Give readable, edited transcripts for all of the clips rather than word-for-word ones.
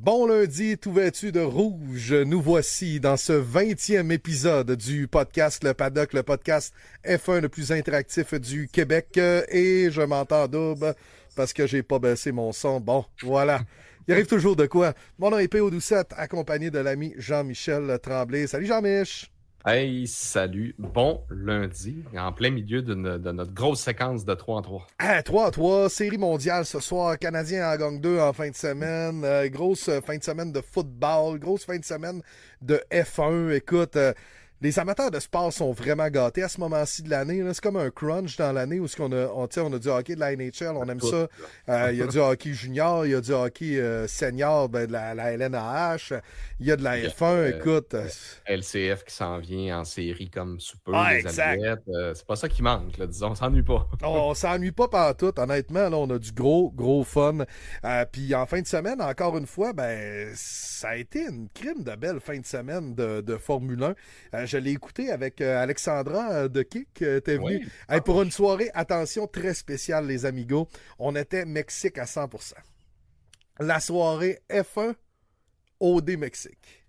Bon lundi, tout vêtu de rouge. Nous voici dans ce 20e épisode du podcast Le Paddock, le podcast F1 le plus interactif du Québec. Et je m'entends double parce que j'ai pas baissé mon son. Bon, voilà. Il arrive toujours de quoi? Mon nom est P.O. Doucette, accompagné de l'ami Jean-Michel Tremblay. Salut Jean-Mich! Hey, salut, bon lundi, en plein milieu de notre grosse séquence de 3 en 3. 3-3, série mondiale ce soir, Canadien en gagne 2 en fin de semaine, grosse fin de semaine de football, grosse fin de semaine de F1. Écoute, les amateurs de sport sont vraiment gâtés à ce moment-ci de l'année. C'est comme un crunch dans l'année où on a du hockey de la NHL, on aime ça. Il y a du hockey junior, il y a du hockey senior, de la LNAH, il y a de la F1, écoute. LCF qui s'en vient en série comme sous peu, Ah, les exact. Alouettes. C'est pas ça qui manque, là, disons, on s'ennuie pas. On s'ennuie pas partout, honnêtement. Là, on a du gros fun. Puis en fin de semaine, encore une fois, ben ça a été une crime de belle fin de semaine de Formule 1. Je l'ai écouté avec Alexandra de Kick. T'es venu Oui. Hey, pour une soirée, attention, très spéciale, les amigos. On était Mexique à 100%. La soirée F1 OD Mexique.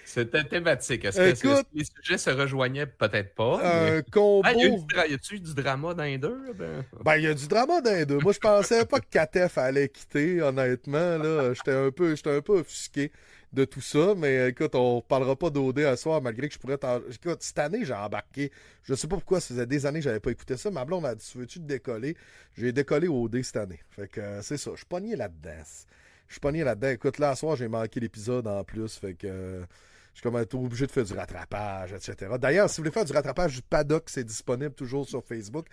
C'était thématique. Est-ce Écoute, que les sujets se rejoignaient? Peut-être pas. un Mais... combo. Y a-tu eu du drama dans les deux? Ben, il y a du drama dans les deux. Moi, je pensais pas que Katef allait quitter, honnêtement. Là, j'étais un peu offusqué de tout ça. Mais écoute, on parlera pas d'OD à soir, malgré que je pourrais Écoute, cette année, j'ai embarqué. Je sais pas pourquoi, ça faisait des années que j'avais pas écouté ça. Ma blonde a dit, veux-tu te décoller? J'ai décollé OD cette année. Fait que c'est ça. Je suis pogné là-dedans. Écoute, là, à soir, j'ai manqué l'épisode en plus. Fait que... je suis comme obligé de faire du rattrapage, etc. D'ailleurs, si vous voulez faire du rattrapage du paddock, c'est disponible toujours sur Facebook.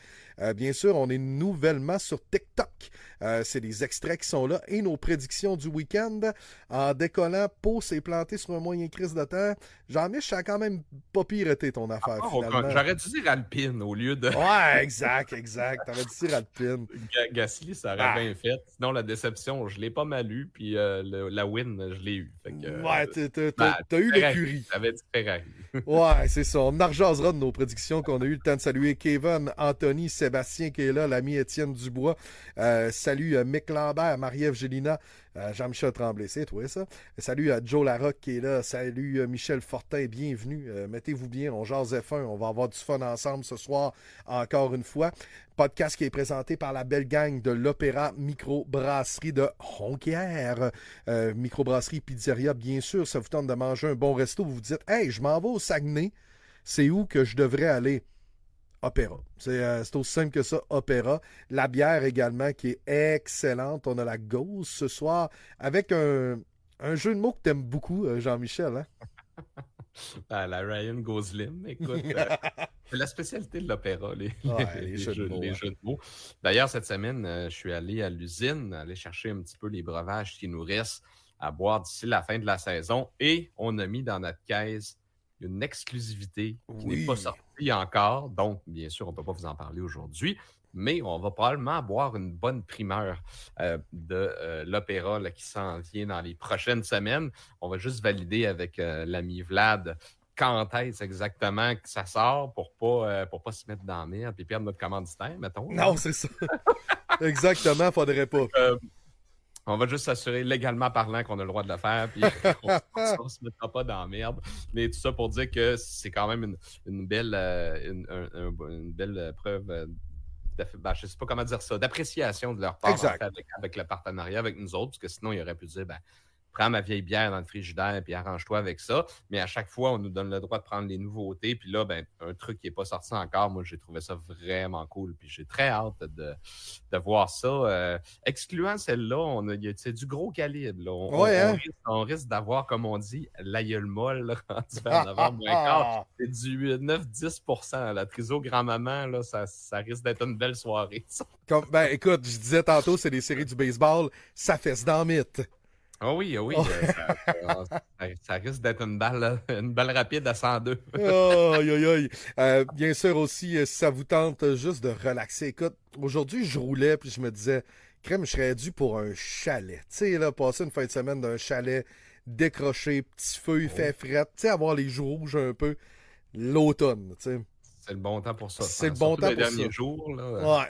Bien sûr, on est nouvellement sur TikTok. C'est des extraits qui sont là et nos prédictions du week-end. En décollant, Pau s'est planté sur un moyen crise de temps. Jean-Mich, ça a quand même pas pire été ton affaire, finalement. J'aurais dû dire Alpine au lieu de... Ouais, exact. T'aurais dit dire Alpine. Gasly, ça aurait bien fait. Sinon, la déception, je l'ai pas mal eu. Puis la win, je l'ai eu. Fait que, Ouais, ben, t'as eu l'écurie. J'avais dit Ferrari. Ouais, c'est ça. On en rejasera de nos prédictions qu'on a eu le temps de saluer Kevin, Anthony, Sébastien qui est là, l'ami Étienne Dubois. Salut Mick Lambert, Marie-Ève Gélina, Jean-Michel Tremblay, c'est toi ça. Salut Joe Larocque qui est là. Salut Michel Fortin, bienvenue. Mettez-vous bien, on jase F1. On va avoir du fun ensemble ce soir, encore une fois. Podcast qui est présenté par la belle gang de l'Opéra Microbrasserie de Jonquière. Microbrasserie Pizzeria, bien sûr. Ça vous tente de manger un bon resto. Vous vous dites, hey, je m'en vais au Saguenay. C'est où que je devrais aller? Opéra. C'est aussi simple que ça, Opéra. La bière également qui est excellente. On a la Gauze ce soir avec un jeu de mots que t'aimes beaucoup, Jean-Michel. Hein? La Ryan Gosling, écoute, c'est la spécialité de l'opéra, les jeux de mots. Les jeux de mots. D'ailleurs, cette semaine, je suis allé à l'usine, aller chercher un petit peu les breuvages qui nous restent à boire d'ici la fin de la saison et on a mis dans notre caisse une exclusivité qui n'est pas sortie encore. Donc, bien sûr, on ne peut pas vous en parler aujourd'hui, mais on va probablement boire une bonne primeur de l'opéra là, qui s'en vient dans les prochaines semaines. On va juste valider avec l'ami Vlad quand est-ce exactement que ça sort pour pas se mettre dans la merde et perdre notre commanditaire, mettons. Non, c'est ça. Exactement, faudrait pas. On va juste s'assurer légalement parlant qu'on a le droit de le faire, puis on se mettra pas dans la merde. Mais tout ça pour dire que c'est quand même une belle, une belle preuve je sais pas comment dire ça, d'appréciation de leur part en fait, avec le partenariat avec nous autres, parce que sinon, ils auraient pu dire, prends ma vieille bière dans le frigidaire puis arrange-toi avec ça. Mais à chaque fois, on nous donne le droit de prendre les nouveautés. Puis là, un truc qui n'est pas sorti encore, moi, j'ai trouvé ça vraiment cool. Puis j'ai très hâte de voir ça. Excluant celle-là, c'est du gros calibre. Là. On risque d'avoir, comme on dit, la gueule molle là, rendu vers novembre. C'est du 9-10 La triso grand-maman, là, ça risque d'être une belle soirée. Écoute, je disais tantôt, c'est des séries du baseball, ça fesse dans le mythe. Ah oui. Ça risque d'être une balle rapide à 102. Bien sûr aussi, si ça vous tente juste de relaxer. Écoute, aujourd'hui, je roulais puis je me disais, crème, je serais dû pour un chalet. Tu sais, là, passer une fin de semaine d'un chalet décroché, petit feu, il fait fret. Tu sais, avoir les joues rouges un peu, l'automne, tu sais. C'est le bon temps pour ça, je C'est le pense. bon Surtout temps les pour ça. derniers jours, là. Ouais.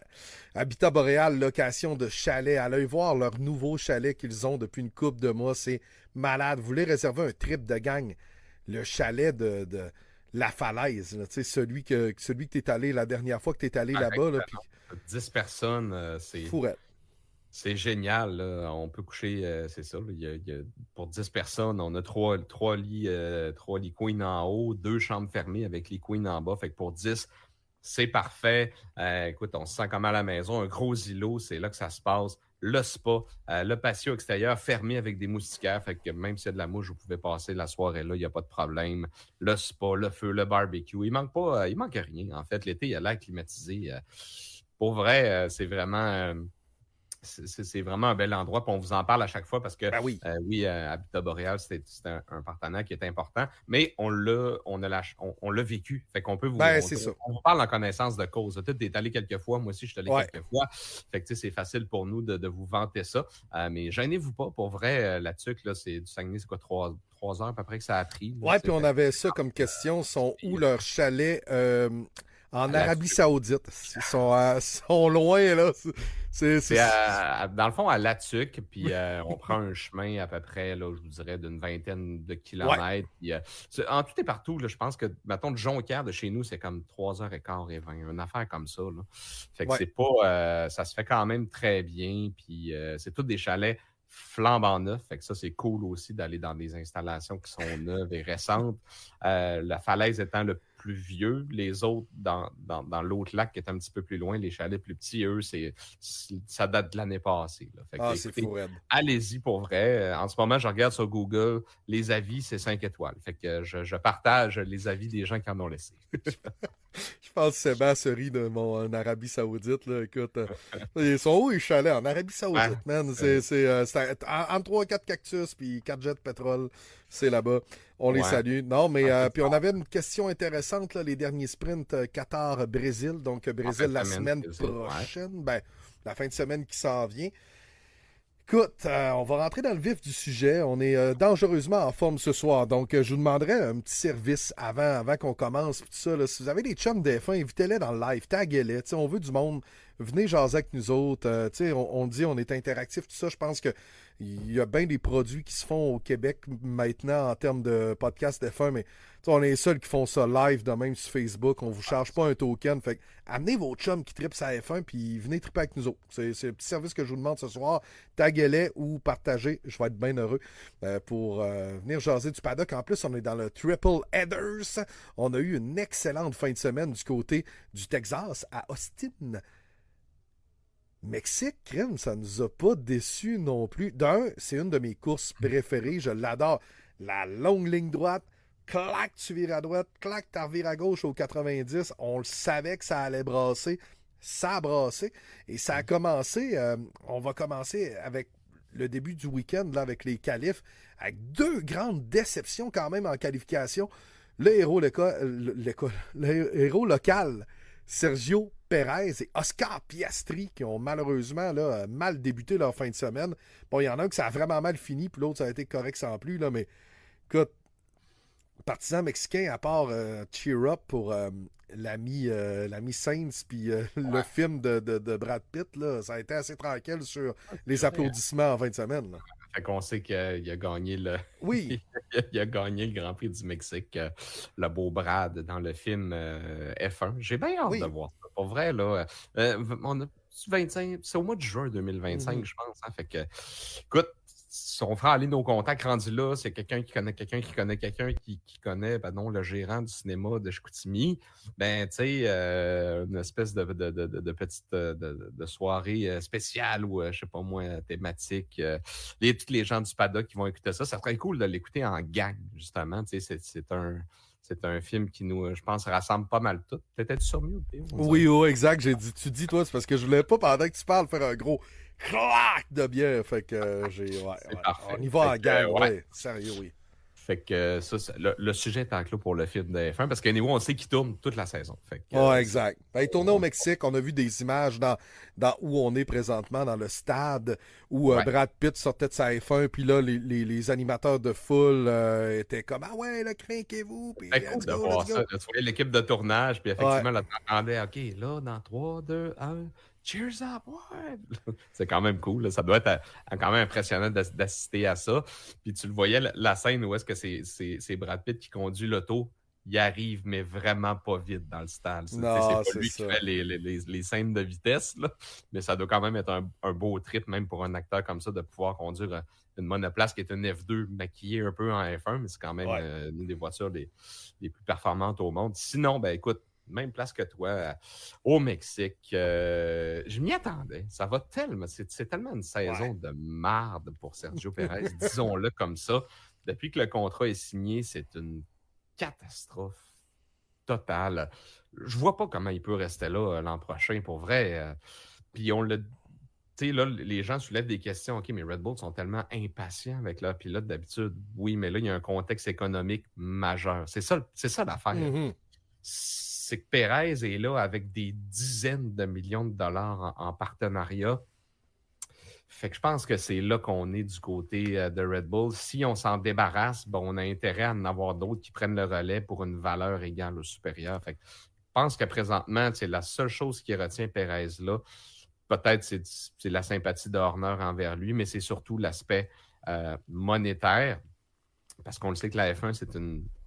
Habitat Boréal, location de chalet. Allez voir leur nouveau chalet qu'ils ont depuis une couple de mois. C'est malade. Vous voulez réserver un trip de gang? Le chalet de La Falaise, là, celui que tu es allé la dernière fois que tu es allé là-bas. Là, puis 10 personnes, fourette. c'est génial. Là. On peut coucher, c'est ça. Là, pour 10 personnes, on a trois lits queens en haut, 2 chambres fermées avec les queens en bas. Fait que pour 10, c'est parfait. Écoute, on se sent comme à la maison. Un gros îlot, c'est là que ça se passe. Le spa, le patio extérieur fermé avec des moustiquaires. Fait que même s'il y a de la mouche, vous pouvez passer la soirée là, il n'y a pas de problème. Le spa, le feu, le barbecue. Il manque pas, il manque rien. En fait, l'été, il y a l'air climatisé. Pour vrai, c'est vraiment... c'est vraiment un bel endroit, puis on vous en parle à chaque fois parce que, Ben oui. oui, Habitat Boréal, c'est un partenaire qui est important, mais on l'a vécu. Fait qu'on peut C'est ça. on vous parle en connaissance de cause. Tu es allé quelques fois, moi aussi, je suis allé Ouais. quelques fois. Fait que, c'est facile pour nous de vous vanter ça. Mais gênez-vous pas, pour vrai, la tuque, là, c'est du Saguenay, c'est quoi, 3 heures à peu près que ça a pris. Ouais, puis on avait ça comme question. Sont où leurs chalets en Arabie Saoudite? Ils sont loin, là. Dans le fond, à Latuc, puis on prend un chemin à peu près, là, je vous dirais, d'une 20aine de kilomètres. Puis, en tout et partout, là, je pense que, mettons, de Jonquière de chez nous, c'est comme 3h15 et 20, une affaire comme ça. Là. Fait que c'est pas... ça se fait quand même très bien, puis c'est tous des chalets flambant neufs. Fait que ça, c'est cool aussi d'aller dans des installations qui sont neuves et récentes. La Falaise étant le plus vieux, les autres dans l'autre lac qui est un petit peu plus loin, les chalets plus petits, eux, ça date de l'année passée. Là. Fait que, c'est fou, Red. Allez-y pour vrai. En ce moment, je regarde sur Google, les avis, c'est 5 étoiles. Fait que je partage les avis des gens qui en ont laissé. Je pense que Sébastien se rit de mon Arabie Saoudite. Là. Écoute, ils sont où les chalets en Arabie Saoudite, man? C'est entre 3-4 cactus puis 4 jets de pétrole. C'est là-bas. On les salue. Non, mais puis on avait une question intéressante, là, les derniers sprints Qatar-Brésil. Donc, Brésil la semaine prochaine. Ben, la fin de semaine qui s'en vient. Écoute, on va rentrer dans le vif du sujet. On est dangereusement en forme ce soir. Donc, je vous demanderais un petit service avant qu'on commence. Tout ça, là. Si vous avez des chums défunts, invitez-les dans le live, taguez-les. On veut du monde. Venez jaser avec nous autres. On dit on est interactif, tout ça. Je pense qu'il y a bien des produits qui se font au Québec maintenant en termes de podcast défunts, mais on est les seuls qui font ça live de même sur Facebook. On vous charge pas un token. Fait que amenez vos chums qui trippent sa F1 puis venez tripper avec nous autres. C'est le petit service que je vous demande ce soir. Taguez-les ou partagez. Je vais être bien heureux pour venir jaser du paddock. En plus, on est dans le Triple Headers. On a eu une excellente fin de semaine du côté du Texas à Austin. Mexique, crème, ça nous a pas déçus non plus. D'un, c'est une de mes courses préférées. Je l'adore. La longue ligne droite, clac, tu vires à droite, clac, tu revires à gauche au 90. On le savait que ça allait brasser. Ça a brassé. Et ça a commencé, on va commencer avec le début du week-end là, avec les qualifs, avec 2 grandes déceptions quand même en qualification. Le héros local, Sergio Perez et Oscar Piastri qui ont malheureusement là, mal débuté leur fin de semaine. Bon, il y en a un qui ça a vraiment mal fini, puis l'autre ça a été correct sans plus, là, mais écoute, partisan mexicain, à part Cheer Up pour l'ami Sainz puis le film de Brad Pitt, là, ça a été assez tranquille sur les applaudissements en fin de semaine. Là. Fait qu'on sait qu'il a gagné Oui. il a gagné le Grand Prix du Mexique, le beau Brad, dans le film F1. J'ai bien hâte de voir ça. Pour vrai, là, on a 25, c'est au mois de juin 2025, je pense. Hein, fait que, écoute, si on fera aller nos contacts rendus là, c'est quelqu'un qui connaît quelqu'un qui connaît quelqu'un qui connaît, le gérant du cinéma de Chicoutimi, tu sais, une espèce de petite de soirée spéciale ou, je sais pas moi, thématique. Tous les gens du paddock qui vont écouter ça, ça serait cool de l'écouter en gang, justement. Tu sais, c'est un film qui nous, je pense, rassemble pas mal tout. Peut-être sur mieux. Oui, exact. Tu dis, toi, c'est parce que je voulais pas, pendant que tu parles, faire un gros clac de bière. Fait que on y va en gang, sérieux, oui. Fait que ça, le sujet est enclos pour le film de F1 parce qu'anyway, on sait qu'il tourne toute la saison. Fait que, Ouais, exact. Ben, il tournait au Mexique. On a vu des images dans où on est présentement, dans le stade, où ouais. Brad Pitt sortait de sa F1, puis là, les animateurs de foule étaient comme ah ouais, là, craquez-vous, puis C'était cool let's de go, voir let's ça. go. Là, tu voyais l'équipe de tournage, puis Ouais. effectivement, là, t'entendais, OK, là, dans 3, 2, 1, cheers up, ouais! C'est quand même cool. Là. Ça doit être quand même impressionnant d'assister à ça. Puis tu le voyais, la scène où est-ce que c'est Brad Pitt qui conduit l'auto, il arrive, mais vraiment pas vite dans le stade. C'est Non, pas c'est lui qui ça. fait les scènes de vitesse, là. Mais ça doit quand même être un beau trip, même pour un acteur comme ça, de pouvoir conduire une monoplace qui est une F2 maquillée un peu en F1, mais c'est quand même Ouais. une des voitures les plus performantes au monde. Sinon, ben écoute, même place que toi, au Mexique. Je m'y attendais. Ça va tellement. C'est tellement une saison Ouais. de marde pour Sergio Pérez, disons-le comme ça. Depuis que le contrat est signé, c'est une catastrophe totale. Je vois pas comment il peut rester là l'an prochain, pour vrai. Puis on le. Tu sais, là, les gens soulèvent des questions. OK, mais Red Bull sont tellement impatients avec leur pilote d'habitude. Oui, mais là, il y a un contexte économique majeur. C'est ça l'affaire. Mhm. C'est que Perez est là avec des dizaines de millions de dollars en partenariat. Fait que je pense que c'est là qu'on est du côté de Red Bull. Si on s'en débarrasse, ben, on a intérêt à en avoir d'autres qui prennent le relais pour une valeur égale ou supérieure. Fait que je pense que présentement, c'est la seule chose qui retient Perez là. Peut-être c'est la sympathie de Horner envers lui, mais c'est surtout l'aspect monétaire. Parce qu'on le sait que la F1,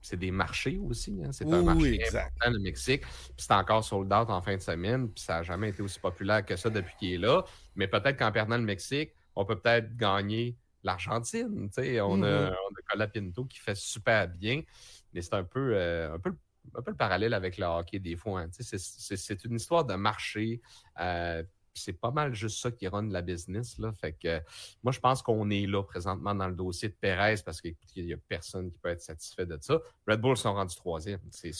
c'est des marchés aussi. Hein? C'est un Oui, oui, marché exact. important, le Mexique. Puis c'est encore sold out en fin de semaine. Puis ça n'a jamais été aussi populaire que ça depuis qu'il est là. Mais peut-être qu'en perdant le Mexique, on peut peut-être gagner l'Argentine. On a Colapinto qui fait super bien. Mais c'est un peu le parallèle avec le hockey des fois. Hein? C'est une histoire de marché. C'est pas mal juste ça qui run la business. Là. Fait que moi, je pense qu'on est là présentement dans le dossier de Perez parce qu'il n'y a personne qui peut être satisfait de ça. Red Bull sont rendus troisième. C'est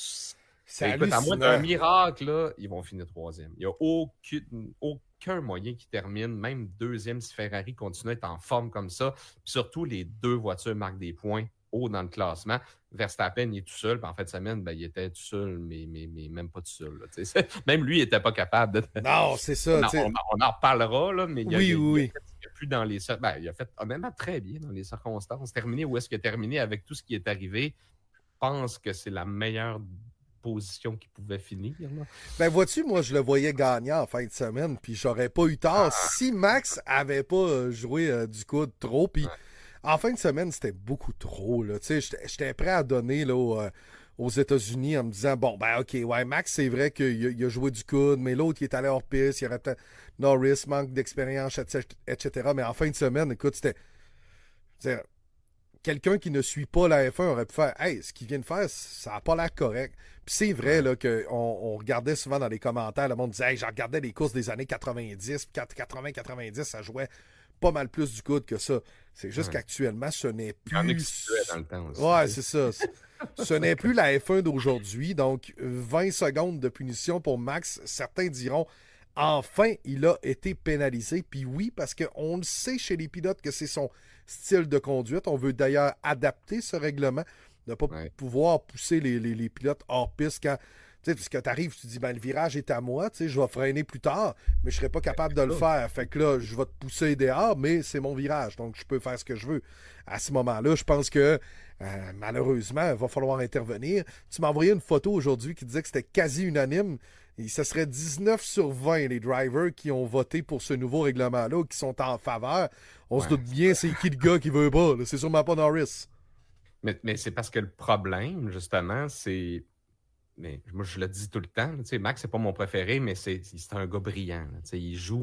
Écoute, à moins d'un hallucinant. miracle, là, ils vont finir troisième. Il n'y a aucun moyen qu'ils terminent, même deuxième si Ferrari continue à être en forme comme ça. Puis surtout, les deux voitures marquent des points haut dans le classement. Verstappen, il est tout seul. Puis en fin de semaine, ben, il était tout seul, mais même pas tout seul. Là, même lui, il n'était pas capable de. Non, c'est ça. On en, Tu sais. on en reparlera, là, mais Oui, oui, il a oui. fait ce qu'il a pu dans les ben, il a fait honnêtement très bien dans les circonstances. Terminé où est-ce qu'il a terminé avec tout ce qui est arrivé, je pense que c'est la meilleure position qu'il pouvait finir. Là. Ben vois-tu, moi je le voyais gagnant en fin de semaine, puis j'aurais pas eu tort si Max avait pas joué du coude trop. Puis Ouais. en fin de semaine, c'était beaucoup trop. Là. Tu sais, j'étais prêt à donner là, aux États-Unis en me disant bon, ben ok, ouais, Max, c'est vrai qu'il a joué du coude, mais l'autre, il est allé hors piste, il y aurait peut-être Norris, manque d'expérience, etc. Mais en fin de semaine, écoute, c'était quelqu'un qui ne suit pas la F1 aurait pu faire hey, ce qu'il vient de faire, ça n'a pas l'air correct. Puis c'est vrai là, qu'on regardait souvent dans les commentaires, le monde disait hey, j'en regardais les courses des années 90, 80-90, ça jouait pas mal plus du coude que ça. C'est juste Ouais. qu'actuellement, ce n'est Il y en a qui plus. se tuaient dans le temps aussi. Ouais, c'est ça. Ce n'est plus la F1 d'aujourd'hui. Donc, 20 secondes de punition pour Max. Certains diront enfin, il a été pénalisé. Puis oui, parce qu'on le sait chez les pilotes que c'est son style de conduite. On veut d'ailleurs adapter ce règlement, ne pas Ouais. pouvoir pousser les pilotes hors piste quand. Tu sais, parce que tu arrives, tu dis, ben, le virage est à moi, tu sais, je vais freiner plus tard, mais je serai pas capable de le faire. Fait que là, je vais te pousser dehors, mais c'est mon virage, donc je peux faire ce que je veux. À ce moment-là, je pense que malheureusement, il va falloir intervenir. Tu m'as envoyé une photo aujourd'hui qui disait que c'était quasi unanime. Et ce serait 19 sur 20 les drivers qui ont voté pour ce nouveau règlement-là ou qui sont en faveur. On se Ouais. doute bien c'est qui le gars qui veut pas. Là. C'est sûrement pas Norris. Mais c'est parce que le problème, justement, c'est. Mais moi, je le dis tout le temps. Là, Max, c'est pas mon préféré, mais c'est un gars brillant. Là, il joue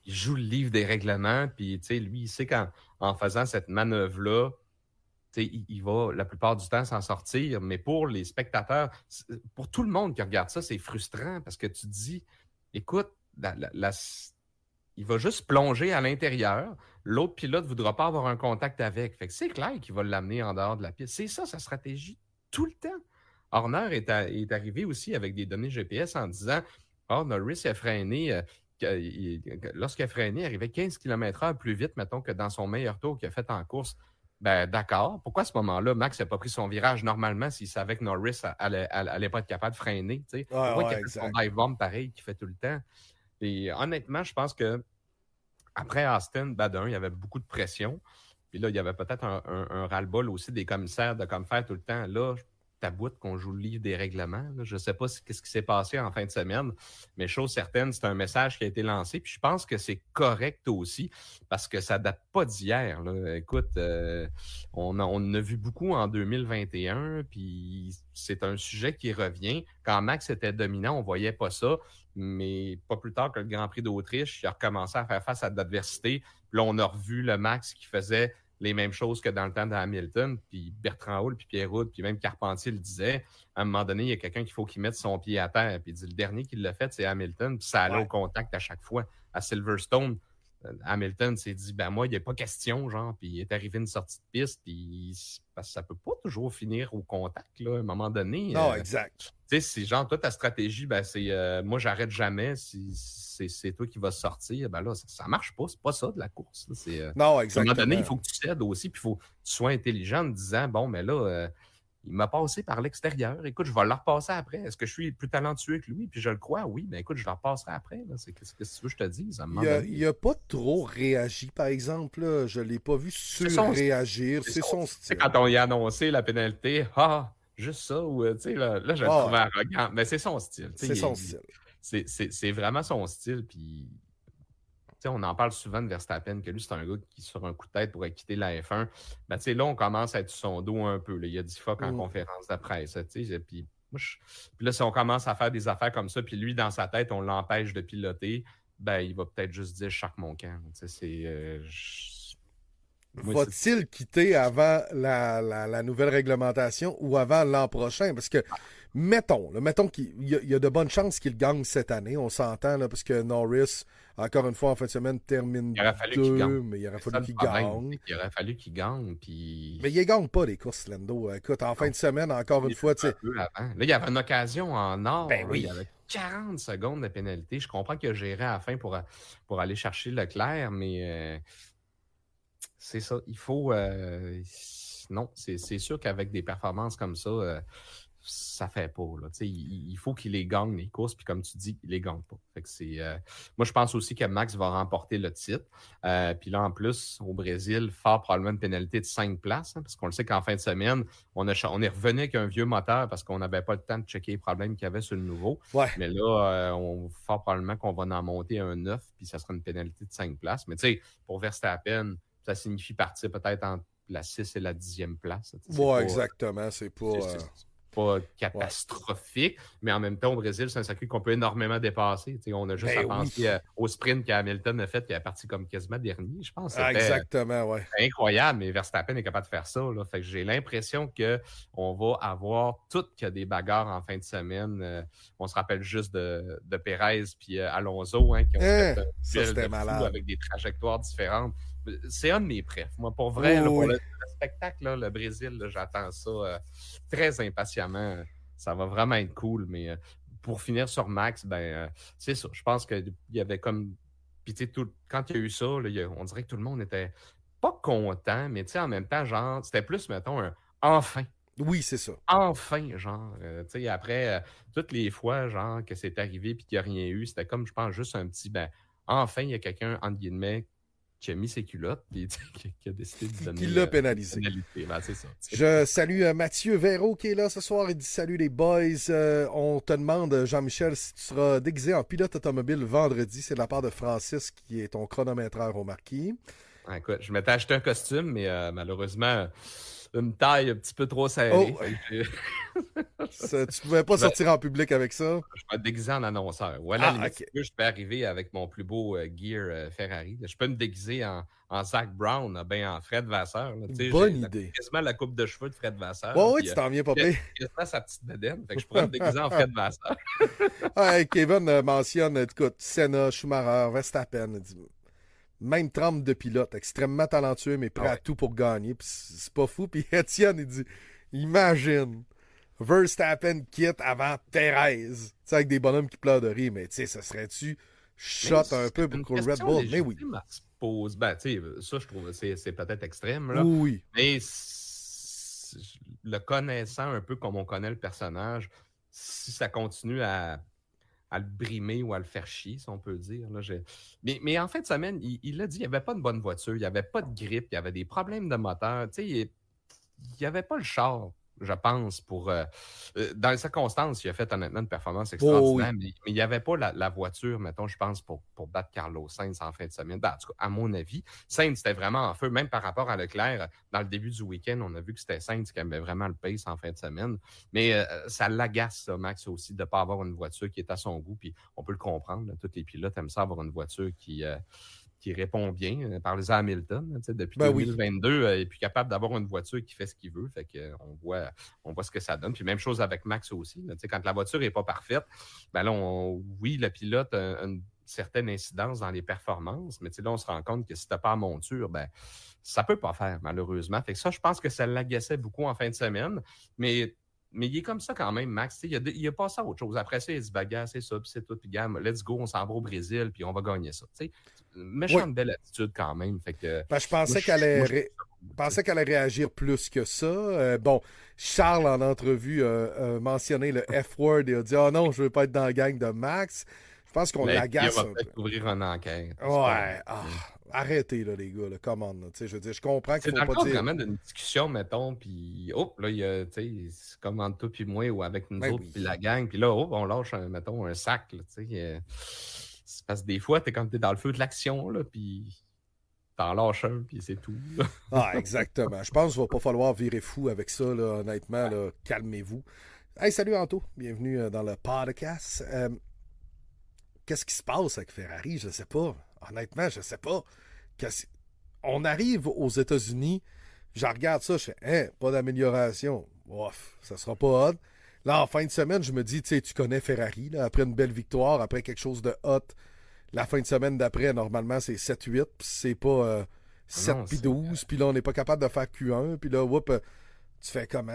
le livre des règlements, puis lui, il sait qu'en faisant cette manœuvre-là, il va la plupart du temps s'en sortir. Mais pour les spectateurs, pour tout le monde qui regarde ça, c'est frustrant parce que tu te dis, écoute, il va juste plonger à l'intérieur. L'autre pilote ne voudra pas avoir un contact avec. Fait que c'est clair qu'il va l'amener en dehors de la piste. C'est ça, sa stratégie, tout le temps. Horner est arrivé aussi avec des données GPS en disant Norris a freiné, lorsqu'il a freiné, il arrivait 15 km/h plus vite, mettons, que dans son meilleur tour qu'il a fait en course. Ben, d'accord. Pourquoi à ce moment-là, Max n'a pas pris son virage normalement s'il savait que Norris allait pas être capable de freiner, tu sais? Ouais, Pourquoi il ouais, a fait son exact. dive bomb pareil qu'il fait tout le temps? Et honnêtement, je pense que après Austin, ben d'un, il y avait beaucoup de pression. Puis là, il y avait peut-être un ras-le-bol aussi des commissaires de comme faire tout le temps. Là, taboute qu'on joue le livre des règlements. Là. Je ne sais pas qu'est-ce qui s'est passé en fin de semaine, mais chose certaine, c'est un message qui a été lancé. Puis je pense que c'est correct aussi parce que ça date pas d'hier. Là. Écoute, on en a vu beaucoup en 2021, puis c'est un sujet qui revient. Quand Max était dominant, on voyait pas ça, mais pas plus tard que le Grand Prix d'Autriche, il a recommencé à faire face à de l'adversité. Puis là, on a revu le Max qui faisait les mêmes choses que dans le temps d'Hamilton, puis Bertrand Houle, puis Pierre Roux, puis même Carpentier le disait. À un moment donné, il y a quelqu'un qu'il faut qu'il mette son pied à terre. Puis il dit, le dernier qui l'a fait, c'est Hamilton, puis ça allait Ouais. au contact à chaque fois. À Silverstone, Hamilton s'est dit, ben moi, il n'y a pas question, genre, puis il est arrivé une sortie de piste, puis parce que ça peut pas toujours finir au contact, là, à un moment donné. Non, exact. Tu sais, c'est genre, toi, ta stratégie, ben, c'est moi, j'arrête jamais. Si c'est toi qui vas sortir, ben là, ça marche pas. C'est pas ça de la course. Non, À un moment donné, exactement. il faut que tu cèdes aussi, puis il faut que tu sois intelligent en te disant, bon, mais là, il m'a passé par l'extérieur. Écoute, je vais le repasser après. Est-ce que je suis plus talentueux que lui? Puis je le crois, oui. Mais écoute, je le repasserai après. Qu'est-ce que tu veux que je te dise à un moment donné? Il a pas trop réagi, par exemple. Là. Je l'ai pas vu C'est son style. surréagir. C'est son Tu sais, style. quand on y a annoncé la pénalité, juste ça, ou tu sais, là, je le Ah, trouvais arrogant. Mais c'est son style. c'est son style. C'est vraiment son style. Puis, tu sais, on en parle souvent de Verstappen, que lui, c'est un gars qui, sur un coup de tête, pourrait quitter la F1. Ben, tu sais, là, on commence à être sur son dos un peu. Là. Il y a 10 fois en conférence de presse. Tu sais, puis, puis là, si on commence à faire des affaires comme ça, puis lui, dans sa tête, on l'empêche de piloter, ben, il va peut-être juste dire « chaque mon camp ». Tu sais, Va-t-il quitter avant la nouvelle réglementation ou avant l'an prochain? Parce que, mettons qu'il y a de bonnes chances qu'il gagne cette année. On s'entend, là, parce que Norris, encore une fois, en fin de semaine, termine il aurait fallu qu'il gagne. mais il aurait C'est ça fallu le qu'il problème. gagne. Il aurait fallu qu'il gagne, puis... Mais il ne gagne pas les courses, Lando. Écoute, en fin de semaine, encore une fois, tu sais. Là, il y avait une occasion en or. Ben oui. Il y avait 40 secondes de pénalité. Je comprends qu'il a géré à la fin pour aller chercher Leclerc, mais c'est ça. Il faut... non, c'est sûr qu'avec des performances comme ça, ça fait pas. Là. Il faut qu'il les gagne, les courses, puis comme tu dis, il les gagne pas. Fait que c'est, moi, je pense aussi que Max va remporter le titre. Puis là, en plus, au Brésil, fort probablement une pénalité de 5 places, parce qu'on le sait qu'en fin de semaine, on est revenu avec un vieux moteur parce qu'on n'avait pas le temps de checker les problèmes qu'il y avait sur le nouveau. Ouais. Mais là, fort probablement qu'on va en monter un 9, puis ça sera une pénalité de 5 places. Mais tu sais, pour Verstappen, ça signifie partir peut-être entre la 6 et la 10e place. Ouais, exactement. C'est pas... pas catastrophique, mais en même temps, au Brésil, c'est un circuit qu'on peut énormément dépasser. T'sais, on a juste à penser au sprint qu'Hamilton a fait, qui est parti comme quasiment dernier, je pense. Exactement, ouais. Incroyable, mais Verstappen est capable de faire ça. Là. Fait que j'ai l'impression qu'on va avoir toutes qu'il y a des bagarres en fin de semaine. On se rappelle juste de Perez puis Alonso, qui ont fait un duel de fou avec des trajectoires différentes. C'est un de mes préfs. Moi, pour vrai, pour le spectacle, là, le Brésil, là, j'attends ça très impatiemment. Ça va vraiment être cool. Mais pour finir sur Max, c'est ça. Je pense qu'il y avait comme... Puis tu sais, quand il y a eu ça, là, on dirait que tout le monde était pas content, mais tu sais, en même temps, genre, c'était plus, mettons, un enfin. Oui, c'est ça. Enfin, genre, tu sais, après, toutes les fois, genre, que c'est arrivé puis qu'il n'y a rien eu, c'était comme, je pense, juste un petit, enfin, il y a quelqu'un, entre guillemets, qui a mis ses culottes et qui a décidé de donner... Qui l'a pénalisé. C'est ça. Je salue Mathieu Véraud qui est là ce soir. Il dit salut les boys. On te demande, Jean-Michel, si tu seras déguisé en pilote automobile vendredi. C'est de la part de Francis qui est ton chronométreur au marquis. Écoute, je m'étais acheté un costume, mais malheureusement... une taille un petit peu trop serrée. Tu pouvais pas sortir en public avec ça? Je vais me déguiser en annonceur. Ou à la limite, je peux arriver avec mon plus beau gear Ferrari. Je peux me déguiser en Zach Brown, en Fred Vasseur. Bonne idée. Quasiment la coupe de cheveux de Fred Vasseur. Oui, tu t'en viens pas pire. Quasiment sa petite bedaine. Fait que je pourrais me déguiser en Fred Vasseur. Kevin mentionne, écoute, Senna, Schumacher, Verstappen. Même trempe de pilote, extrêmement talentueux, mais prêt à tout pour gagner. Puis c'est pas fou. Puis Étienne, il dit, imagine, Verstappen quitte avant Perez. Tu sais, avec des bonhommes qui pleurent de rire, mais tu sais, ça serait-tu shot un peu pour Red Bull? Mais oui. supposé. Ben, tu sais, ça, je trouve que c'est peut-être extrême, là. Oui, Mais le connaissant un peu comme on connaît le personnage, si ça continue à le brimer ou à le faire chier, si on peut dire. Là, mais en fin de semaine, il a dit qu'il n'y avait pas de bonne voiture, il n'y avait pas de grippe, il y avait des problèmes de moteur. Tu sais, il n'y avait pas le char, je pense, dans les circonstances, il a fait honnêtement une performance oh, extraordinaire, oui. mais il n'y avait pas la voiture, mettons, je pense, pour battre Carlos Sainz en fin de semaine. Ben, en tout cas, à mon avis, Sainz était vraiment en feu, même par rapport à Leclerc. Dans le début du week-end, on a vu que c'était Sainz qui avait vraiment le pace en fin de semaine. Mais ça l'agace, ça, Max, aussi, de ne pas avoir une voiture qui est à son goût. Puis on peut le comprendre, là, tous les pilotes aiment ça avoir une voiture qui répond bien. Parlez-en à Hamilton. Depuis Ben oui. 2022, il est plus capable d'avoir une voiture qui fait ce qu'il veut. Fait que, on voit ce que ça donne. Puis même chose avec Max aussi. Là, quand la voiture n'est pas parfaite, ben là, oui, le pilote a une certaine incidence dans les performances, mais là, on se rend compte que si tu n'as pas la monture, ben, ça ne peut pas faire, malheureusement. Fait que ça, je pense que ça l'agaçait beaucoup en fin de semaine. Mais il est comme ça quand même, Max. Il a passé à autre chose. Après ça, il dit, bagarre, c'est ça, puis c'est tout. Puis, gamme, let's go, on s'en va au Brésil, puis on va gagner ça. T'sais, Oui. méchante belle attitude quand même. Fait que, Ben, je moi, pensais je, qu'elle allait, moi, je trouve ça cool, pensais qu'elle allait réagir plus que ça. Bon, Charles, en entrevue, a mentionné le F-word et a dit « Oh non, je veux pas être dans la gang de Max. » Je pense qu'on Mais il l'agace va un peu. peut-être ouvrir une enquête. C'est pas Ouais, arrêtez, là, les gars, là, commande. Là. Je veux dire, je comprends qu'il C'est faut dans le pas cadre dire. vraiment d'une discussion, mettons, puis là, c'est comme entre toi puis moi ou avec nous Ben autres oui. puis la gang, puis là, on lâche, mettons, un sac, là, c'est parce que des fois, t'es dans le feu de l'action, là, puis t'en lâches un, puis c'est tout. Là. Ah, exactement. Je pense qu'il va pas falloir virer fou avec ça, là, honnêtement. Là, calmez-vous. Hey, salut Anto. Bienvenue dans le podcast. Qu'est-ce qui se passe avec Ferrari? Je sais pas. Honnêtement, je sais pas. On arrive aux États-Unis, je regarde ça, je fais, hein, pas d'amélioration. Ouf, ça sera pas hot. Là, en fin de semaine, je me dis, tu sais, tu connais Ferrari, là, après une belle victoire, après quelque chose de hot. La fin de semaine d'après, normalement, c'est 7-8, puis c'est pas 7 Non, puis 12, puis là, on n'est pas capable de faire Q1, puis là, whoop, tu fais comment?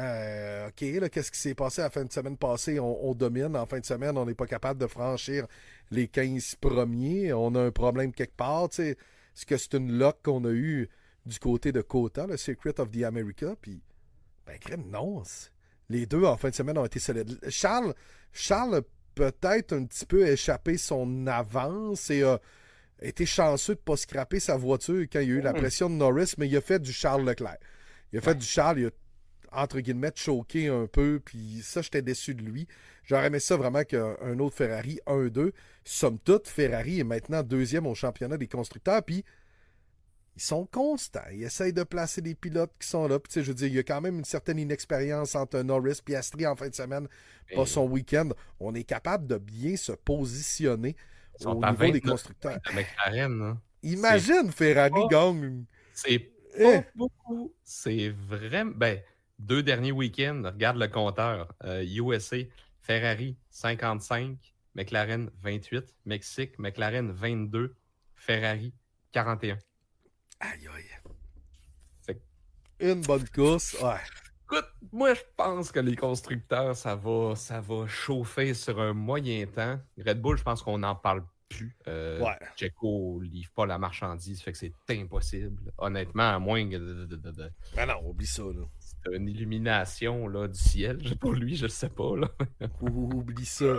OK, là, qu'est-ce qui s'est passé la fin de semaine passée? On domine. En fin de semaine, on n'est pas capable de franchir les 15 premiers. On a un problème quelque part. Tu sais, est-ce que c'est une lock qu'on a eue du côté de Kota, le Secret of the America? Puis, ben, crème, non. Les deux, en fin de semaine, ont été solides. Charles a peut-être un petit peu échappé son avance et a été chanceux de ne pas scraper sa voiture quand il y a eu la pression de Norris, mais il a fait du Charles Leclerc. Il a fait du Charles, il a entre guillemets, choqué un peu, puis ça, j'étais déçu de lui. J'aurais aimé ça vraiment qu'un autre Ferrari 1-2. Somme toute, Ferrari est maintenant deuxième au championnat des constructeurs, puis ils sont constants. Ils essayent de placer des pilotes qui sont là. Puis, tu sais, je veux dire, il y a quand même une certaine inexpérience entre Norris et Piastri en fin de semaine, pas son week-end. On est capable de bien se positionner Ils au sont à niveau des 29 constructeurs. de McLaren. Hein. Imagine Ferrari gagne. C'est Eh, pas beaucoup. C'est vraiment. Ben, 2 derniers week-ends, regarde le compteur. USA, Ferrari 55, McLaren 28, Mexique, McLaren 22, Ferrari 41. aïe, aïe. Fait que, Une bonne course. Ouais. écoute, moi, je pense que les constructeurs, ça va chauffer sur un moyen temps. Red Bull, je pense qu'on n'en parle plus. Ouais. Checo livre pas la marchandise, fait que c'est impossible. Honnêtement, à moins que Ben non, oublie ça, là. c'est une illumination là, du ciel. Pour lui, je le sais pas. Là. Oublie ça.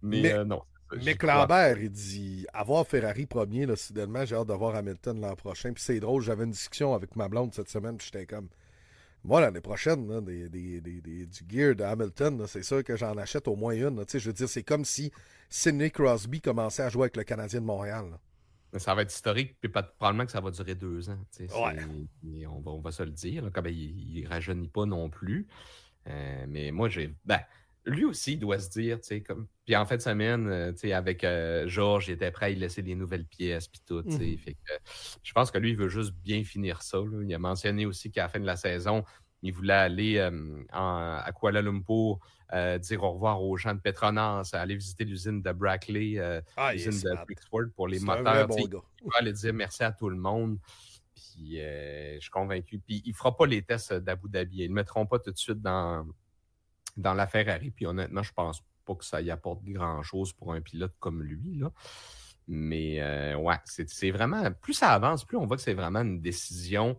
Mais Mais, non. Mick Lambert, il dit avoir Ferrari premier, là, soudainement, j'ai hâte de voir Hamilton l'an prochain. Puis c'est drôle, j'avais une discussion avec ma blonde cette semaine, puis j'étais comme. Moi, l'année prochaine, là, du gear de Hamilton, là, c'est sûr que j'en achète au moins une. Là. Je veux dire, c'est comme si Sidney Crosby commençait à jouer avec le Canadien de Montréal. Là. Mais ça va être historique, puis probablement que ça va durer 2 ans. Ouais. On va se le dire. Là, comme il ne rajeunit pas non plus. Mais moi, lui aussi, il doit se dire, puis en fin de semaine, avec Georges, il était prêt à y laisser les nouvelles pièces, puis tout, fait que je pense que lui, il veut juste bien finir ça, là. Il a mentionné aussi qu'à la fin de la saison, il voulait aller à Kuala Lumpur, dire au revoir aux gens de Petronas, aller visiter l'usine de Brackley, l'usine de Brixford pour les moteurs. Bon il va aller dire merci à tout le monde. Puis je suis convaincu. Puis il ne fera pas les tests d'Abu Dhabi. Ils ne le mettront pas tout de suite dans la Ferrari. Puis honnêtement, je pense pas que ça y apporte grand-chose pour un pilote comme lui. Là. Mais ouais, c'est vraiment, plus ça avance, plus on voit que c'est vraiment une décision,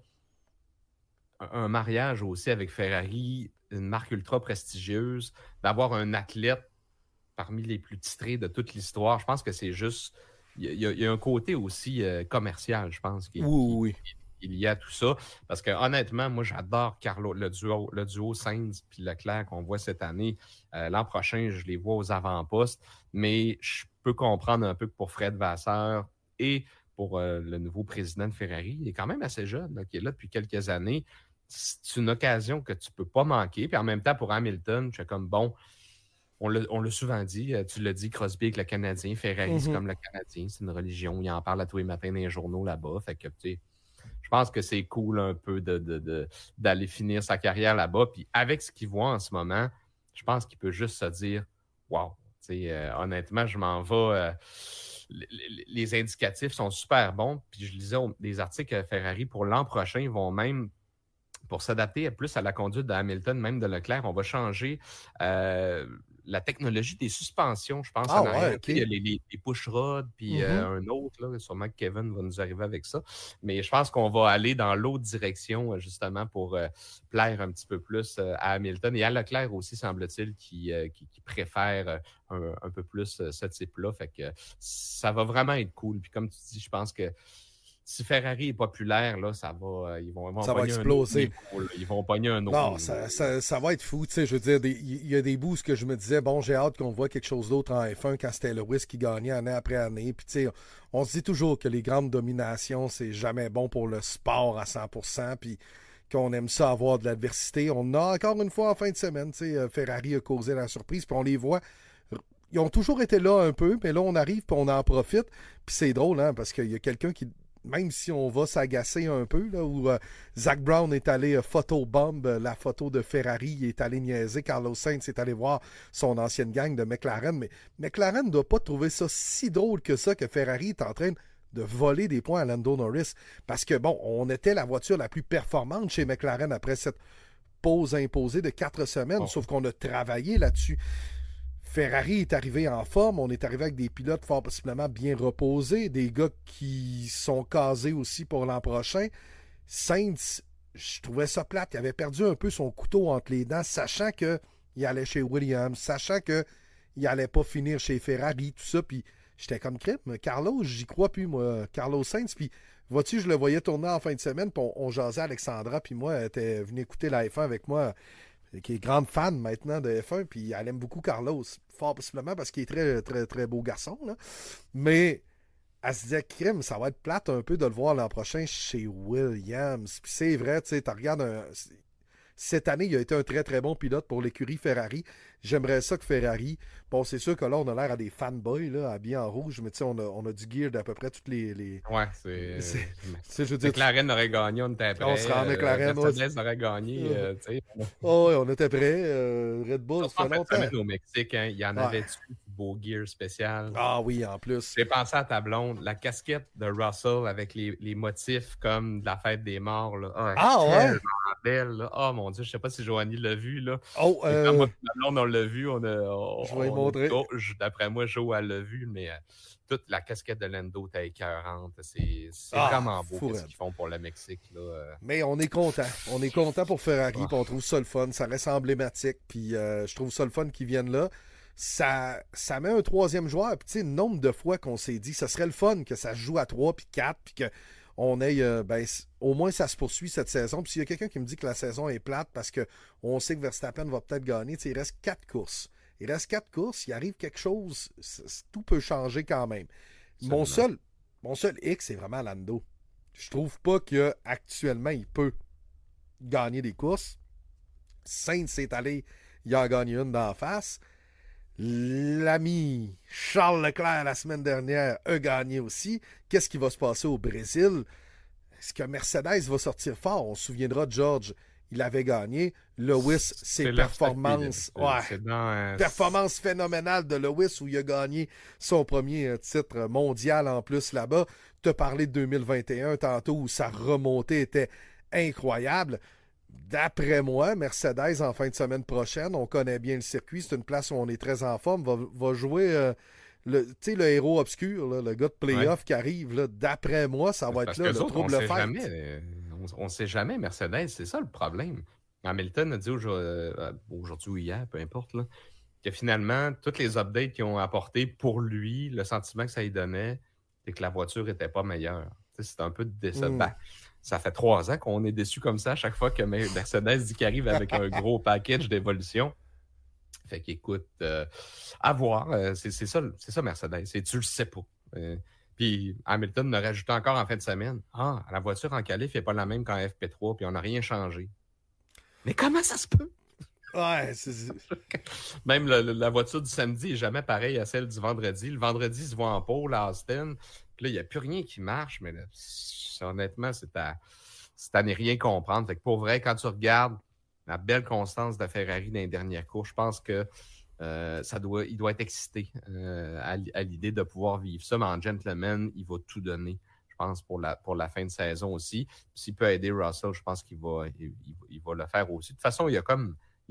un mariage aussi avec Ferrari, une marque ultra prestigieuse, d'avoir un athlète parmi les plus titrés de toute l'histoire. Je pense que c'est juste, il y a un côté aussi commercial, je pense, Oui, oui, oui. il y a tout ça. Parce que honnêtement, moi, j'adore Carlo, le duo Sainz puis Leclerc qu'on voit cette année. L'an prochain, je les vois aux avant-postes. Mais je peux comprendre un peu que pour Fred Vasseur et pour le nouveau président de Ferrari, il est quand même assez jeune, là, qui est là depuis quelques années. C'est une occasion que tu ne peux pas manquer. Puis en même temps, pour Hamilton, je suis comme bon. On l'a souvent dit, tu l'as dit, Crosby avec le Canadien, Ferrari, c'est comme le Canadien, c'est une religion, il en parle à tous les matins dans les journaux là-bas. Fait que, tu sais, je pense que c'est cool un peu d'aller finir sa carrière là-bas. Puis avec ce qu'il voit en ce moment, je pense qu'il peut juste se dire wow, honnêtement, je m'en vais. Les indicatifs sont super bons. Puis je lisais des articles à Ferrari pour l'an prochain, ils vont même, pour s'adapter plus à la conduite de Hamilton, même de Leclerc, on va changer la technologie des suspensions, je pense, Ah en ouais, arrière. OK. Il y a les push rods, puis un autre, là, sûrement que Kevin va nous arriver avec ça. Mais je pense qu'on va aller dans l'autre direction, justement, pour plaire un petit peu plus à Hamilton. Et à Leclerc aussi, semble-t-il, qui préfère un peu plus ce type-là. Fait que ça va vraiment être cool. Puis comme tu dis, je pense que si Ferrari est populaire, là, ils vont Ça va pogner un autre exploser. niveau. Là. Ils vont pogner un autre Non, niveau. ça va être fou. Tu sais, je veux dire, il y a des boosts que je me disais, bon, j'ai hâte qu'on voit quelque chose d'autre en F1 quand c'était Lewis qui gagnait année après année. Puis, tu sais, on se dit toujours que les grandes dominations, c'est jamais bon pour le sport à 100%. Puis, qu'on aime ça avoir de l'adversité. On a encore une fois en fin de semaine, tu sais, Ferrari a causé la surprise. Puis, on les voit. Ils ont toujours été là un peu, mais là, on arrive, puis on en profite. Puis, c'est drôle, hein, parce qu'il y a quelqu'un qui, même si on va s'agacer un peu, là, où Zach Brown est allé photobomb la photo de Ferrari, il est allé niaiser, Carlos Sainz est allé voir son ancienne gang de McLaren, mais McLaren ne doit pas trouver ça si drôle que ça, que Ferrari est en train de voler des points à Lando Norris, parce que bon, on était la voiture la plus performante chez McLaren après cette pause imposée de 4 semaines, sauf qu'on a travaillé là-dessus. Ferrari est arrivé en forme, on est arrivé avec des pilotes fort possiblement bien reposés, des gars qui sont casés aussi pour l'an prochain. Sainz, je trouvais ça plate, il avait perdu un peu son couteau entre les dents, sachant qu'il allait chez Williams, sachant qu'il n'allait pas finir chez Ferrari, tout ça, puis j'étais comme crime. Carlos, j'y crois plus, moi, Carlos Sainz, puis vois-tu, je le voyais tourner en fin de semaine, puis on jasait Alexandra, puis moi, elle était venue écouter la F1 avec moi, qui est grande fan maintenant de F1, puis elle aime beaucoup Carlos, fort possiblement parce qu'il est très, très, très beau garçon, là. Mais elle se disait, crime, ça va être plate un peu de le voir l'an prochain chez Williams. Puis c'est vrai, tu sais, tu regardes cette année, il a été un très, très bon pilote pour l'écurie Ferrari. J'aimerais ça que Ferrari... Bon, c'est sûr que là, on a l'air à des fanboys, là, habillés en rouge, mais tu sais, on a du gear d'à peu près toutes les... Ouais, je veux dire, McLaren aurait gagné, on était prêts. on sera en McLaren. Mercedes aurait gagné, tu sais. Oh, ouais, on était prêts. Red Bull, ça En fait fait, longtemps. au Mexique, hein, il y en avait-tu du beau gear spécial? Ah oui, en plus. J'ai pensé à ta blonde, la casquette de Russell avec les motifs comme de la fête des morts. Là. Ah ouais? Belle. Là. Oh mon Dieu, je sais pas si Joanie l'a vu. Là. Oh, Et quand moi et ma blonde, on l'a vu. je vais y montrer. D'après moi, Jo, elle l'a vu, mais toute la casquette de Lando était écœurante. C'est vraiment beau ce qu'ils font pour le Mexique. Là. Mais on est content. On est content pour Ferrari, puis on trouve ça le fun. Ça reste emblématique, puis je trouve ça le fun qu'ils viennent là. Ça met un troisième joueur, puis tu sais, le nombre de fois qu'on s'est dit, ça serait le fun que ça se joue à 3 puis 4, puis qu'on ait, au moins ça se poursuit cette saison. Puis s'il y a quelqu'un qui me dit que la saison est plate parce qu'on sait que Verstappen va peut-être gagner, tu sais, il reste 4 courses. Il reste 4 courses, il arrive quelque chose, tout peut changer quand même. Mon seul X, c'est vraiment Lando. Je trouve pas qu'actuellement, il peut gagner des courses. Sainz est allé, il en a gagné une d'en face. L'ami Charles Leclerc, la semaine dernière, a gagné aussi. Qu'est-ce qui va se passer au Brésil? Est-ce que Mercedes va sortir fort? On se souviendra de George, il avait gagné. Lewis, ses performances. Performance phénoménale de Lewis où il a gagné son premier titre mondial en plus là-bas. Tu as parlé de 2021 tantôt où sa remontée était incroyable. D'après moi, Mercedes, en fin de semaine prochaine, on connaît bien le circuit, c'est une place où on est très en forme, va jouer le héros obscur, là, le gars de playoff qui arrive, là, d'après moi, ça va être là, le trouble on fête. on sait jamais, Mercedes, c'est ça le problème. Hamilton a dit aujourd'hui ou hier, peu importe, là, que finalement, toutes les updates qu'ils ont apportés pour lui, le sentiment que ça lui donnait, c'est que la voiture n'était pas meilleure. C'est un peu décevant. Ça fait 3 ans qu'on est déçu comme ça à chaque fois que Mercedes dit qu'il arrive avec un gros package d'évolution. Fait qu'écoute, à voir. C'est ça Mercedes. Tu le sais pas. Puis Hamilton a rajouté encore en fin de semaine. Ah, la voiture en qualif n'est pas la même qu'en FP3, puis on n'a rien changé. Mais comment ça se peut? Ouais, Même la voiture du samedi n'est jamais pareille à celle du vendredi. Le vendredi, il se voit en pôle à Austin. Puis là, il n'y a plus rien qui marche. Mais là, honnêtement, c'est à ne rien comprendre. Fait que pour vrai, quand tu regardes la belle constance de Ferrari dans les dernières courses, je pense que il doit être excité à l'idée de pouvoir vivre ça. Mais en gentleman, il va tout donner, je pense, pour la fin de saison aussi. Puis s'il peut aider Russell, je pense qu'il va le faire aussi. De toute façon, il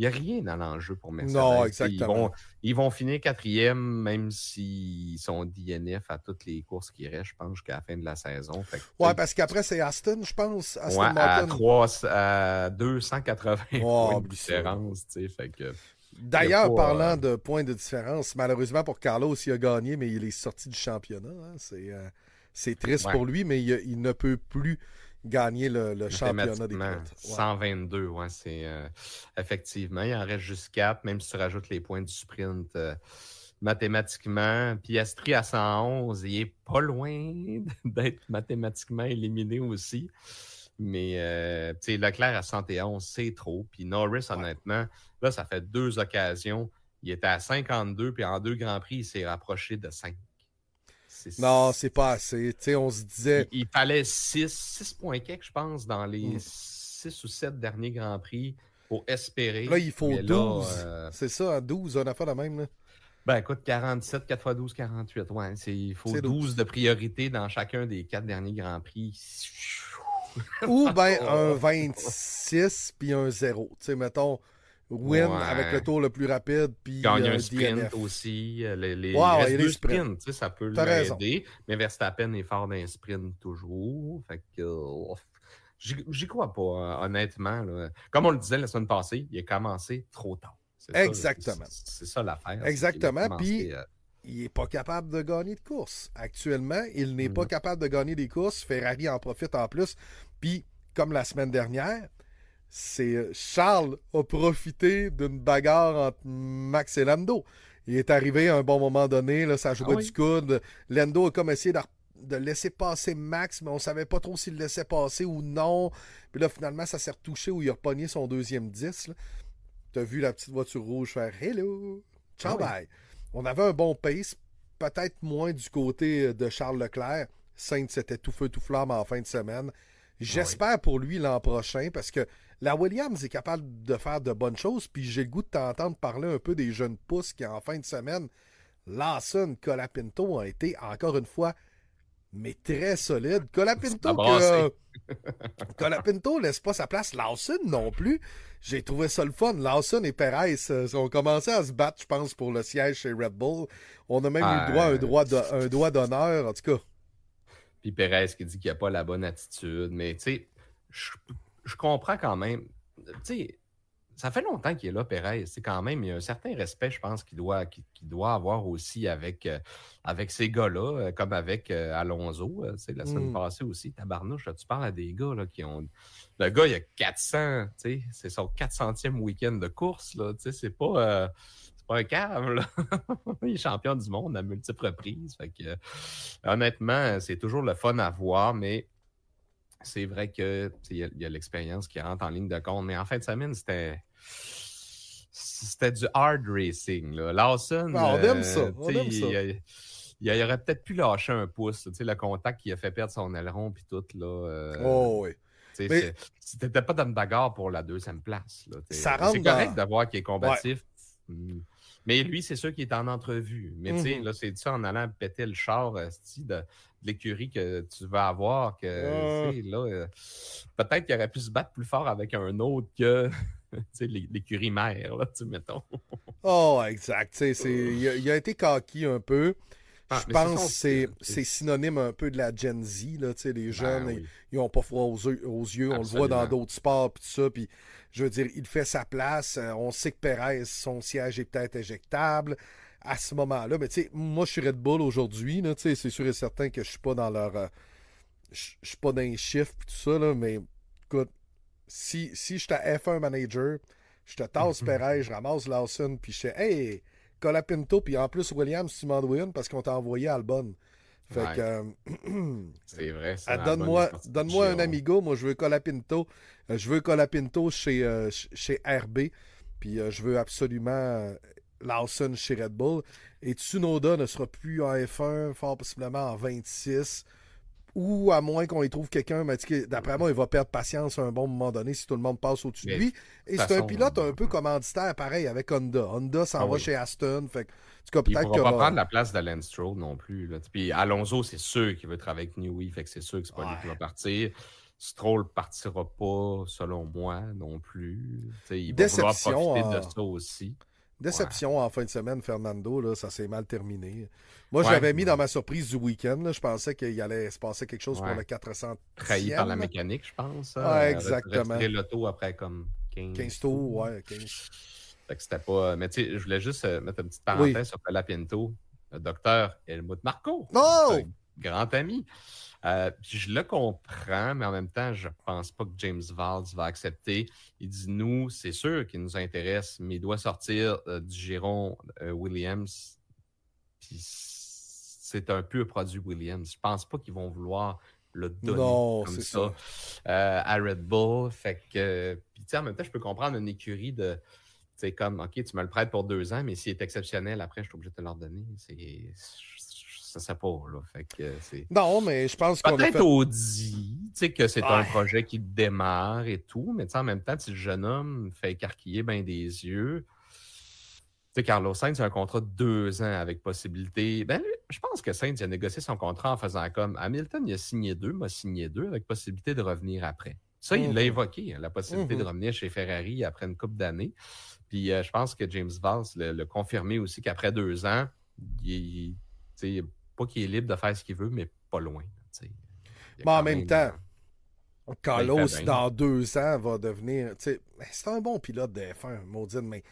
n'y a rien dans l'enjeu pour Mercedes. Non, exactement. Ils vont finir 4e, même s'ils sont DNF à toutes les courses qui restent, je pense, jusqu'à la fin de la saison. Fait que, parce qu'après, c'est Aston, je pense. Aston Martin. À 280 points de différence. Fait que, d'ailleurs, parlant de points de différence, malheureusement pour Carlos, il a gagné, mais il est sorti du championnat. Hein. C'est triste pour lui, mais il ne peut plus gagner le championnat des pilotes. 122, c'est effectivement. Il en reste juste 4, même si tu rajoutes les points du sprint mathématiquement. Piastri à 111, il est pas loin d'être mathématiquement éliminé aussi. Mais Leclerc à 111, c'est trop. Puis Norris, honnêtement, là, ça fait 2 occasions. Il était à 52, puis en 2 Grands Prix, il s'est rapproché de 5. Non, c'est pas assez. On se disait... Il fallait 6 points quelques, je pense, dans les 6 ou 7 derniers Grands Prix pour espérer. Là, il faut 12. C'est ça, 12, on a fait la même. Là. Ben écoute, 47, 4 x 12, 48. Ouais, il faut 12 de priorité dans chacun des 4 derniers Grands Prix. Ou bien un 26 puis un 0. Tu sais, mettons... Win avec le tour le plus rapide. Puis gagner un sprint DNF. aussi. Les les sprints, ça peut l'aider. Mais Verstappen est fort dans les sprints toujours. Fait que j'y crois pas, honnêtement. Là. Comme on le disait la semaine passée, il a commencé trop tard. Exactement. C'est ça l'affaire. Exactement. Puis il n'est pas capable de gagner de course. Actuellement, il n'est pas capable de gagner des courses. Ferrari en profite en plus. Puis, comme la semaine dernière, Charles a profité d'une bagarre entre Max et Lando. Il est arrivé à un bon moment donné, là, ça jouait du coude. Lando a comme essayé de laisser passer Max, mais on savait pas trop s'il le laissait passer ou non. Puis là, finalement, ça s'est retouché où il a repogné son deuxième 10. Tu as vu la petite voiture rouge faire « Hello! Ciao, bye! » On avait un bon pace, peut-être moins du côté de Charles Leclerc. Sainz était tout feu, tout flamme en fin de semaine. J'espère pour lui l'an prochain, parce que la Williams est capable de faire de bonnes choses, puis j'ai le goût de t'entendre parler un peu des jeunes pousses qui, en fin de semaine, Lawson, Colapinto ont été, encore une fois, mais très solides. Colapinto laisse pas sa place. Lawson non plus. J'ai trouvé ça le fun. Lawson et Perez ont commencé à se battre, je pense, pour le siège chez Red Bull. On a même eu le droit un doigt d'honneur, en tout cas. Puis Perez qui dit qu'il n'a pas la bonne attitude, mais tu sais, je comprends quand même. Tu sais, ça fait longtemps qu'il est là, Perez. C'est quand même, il y a un certain respect, je pense, qu'il doit avoir aussi avec ces gars-là, comme avec Alonso. La semaine passée aussi, tabarnouche, tu parles à des gars là, qui ont... Le gars, il a 400, tu sais, c'est son 400e week-end de course, là, tu sais, c'est pas un cave, là. Il est champion du monde à multiples reprises. Fait que, honnêtement, c'est toujours le fun à voir, mais c'est vrai que il y a l'expérience qui rentre en ligne de compte. Mais en fin de semaine, c'était du hard racing. Là. Lawson, on aime ça. Il aurait peut-être pu lâcher un pouce. Le contact qui a fait perdre son aileron puis tout. Là, oui. C'était pas dans une bagarre pour la 2e place. Là, ça rentre c'est correct de voir qu'il est combatif. Ouais. Mais lui, c'est sûr qu'il est en entrevue. Mais là, c'est ça en allant péter le char de l'écurie que tu vas avoir. Là, peut-être qu'il aurait pu se battre plus fort avec un autre que l'écurie mère, là, mettons. Exact. Il a été cocky un peu. Je Mais c'est pense son que c'est style. c'est synonyme un peu de la Gen Z, là, tu sais, les Ben jeunes, oui, ils ont pas froid aux yeux, on le voit dans absolument. d'autres sports, puis tout ça, puis je veux dire, il fait sa place, on sait que Perez, son siège est peut-être éjectable à ce moment-là, mais tu sais, moi, je suis Red Bull aujourd'hui, là, tu sais, c'est sûr et certain que je suis pas dans leur... je suis pas dans les chiffres, puis tout ça, là, mais écoute, si je suis à F1 manager, je te tasse Perez, je ramasse Lawson, puis je fais Hey, Colapinto, puis en plus Williams, tu m'en dois une parce qu'on t'a envoyé Albon. Fait que Ouais, c'est vrai, ça. Albon est donne-moi sorti du donne-moi un giron. amigo, moi je veux Colapinto. Je veux Colapinto chez RB, puis je veux absolument Lawson chez Red Bull. Et Tsunoda ne sera plus en F1, fort possiblement en 26. Ou à moins qu'on y trouve quelqu'un, mais d'après moi, il va perdre patience à un bon moment donné si tout le monde passe au-dessus de Mais de lui. toute Et c'est un façon, pilote un peu commanditaire, pareil, avec Honda. Honda ah s'en va oui. chez Aston. Fait que, en tout cas, Il ne peut-être pourra qu'il y pas aura. prendre la place d'Alain Stroll non plus. Là. Puis Alonso, c'est sûr qu'il veut travailler avec Newey, fait que c'est sûr que c'est pas lui qui va Ouais. partir. Stroll partira pas, selon moi, non plus. Il va vouloir Déception profiter de en... ça aussi. Ouais. Déception en fin de semaine, Fernando, là, ça s'est mal terminé. Moi, je Ouais, l'avais mis dans ma surprise du week-end. Là. Je pensais qu'il allait se passer quelque chose pour ouais. le 400e. Trahi par la mécanique, je pense. Ouais, exactement. Retirer l'auto après comme 15 15 tours, tours. ouais, 15. Fait que c'était pas. Mais tu sais, je voulais juste mettre une petite Oui. parenthèse sur Colapinto. Le docteur Helmut Marko, notre Non! grand ami. Puis je le comprends, mais en même temps, je pense pas que James Valls va accepter. Il dit nous, c'est sûr qu'il nous intéresse, mais il doit sortir du giron Williams. Puis c'est un peu un produit Williams. Je pense pas qu'ils vont vouloir le donner Non, comme c'est ça ça. à Red Bull. Fait que, puis tu sais, en même temps, je peux comprendre une écurie de, c'est comme, OK, tu me le prêtes pour 2 ans, mais s'il est exceptionnel, après, je suis obligé de te le redonner. Ça ne sait pas, là. Fait que c'est. Non, mais je pense qu'on a Peut-être fait. Audi, tu sais, que c'est un Ouais. projet qui démarre et tout, mais tu sais, en même temps, si le jeune homme fait écarquiller bien des yeux, tu sais, Carlos Sainz a un contrat de 2 ans avec possibilité. Ben, je pense que Sainz a négocié son contrat en faisant comme Hamilton, il a signé 2, m'a signé 2 avec possibilité de revenir après. Ça, il l'a évoqué, hein, la possibilité de revenir chez Ferrari après une couple d'années. Puis je pense que James Valls l'a confirmé aussi qu'après 2 ans, tu sais, pas qu'il est libre de faire ce qu'il veut, mais pas loin. Tu sais. Il y a Mais en quand même même. temps, Ben, il fait Carlos, bien. dans 2 ans, va devenir. C'est un bon pilote de F1, maudine, mais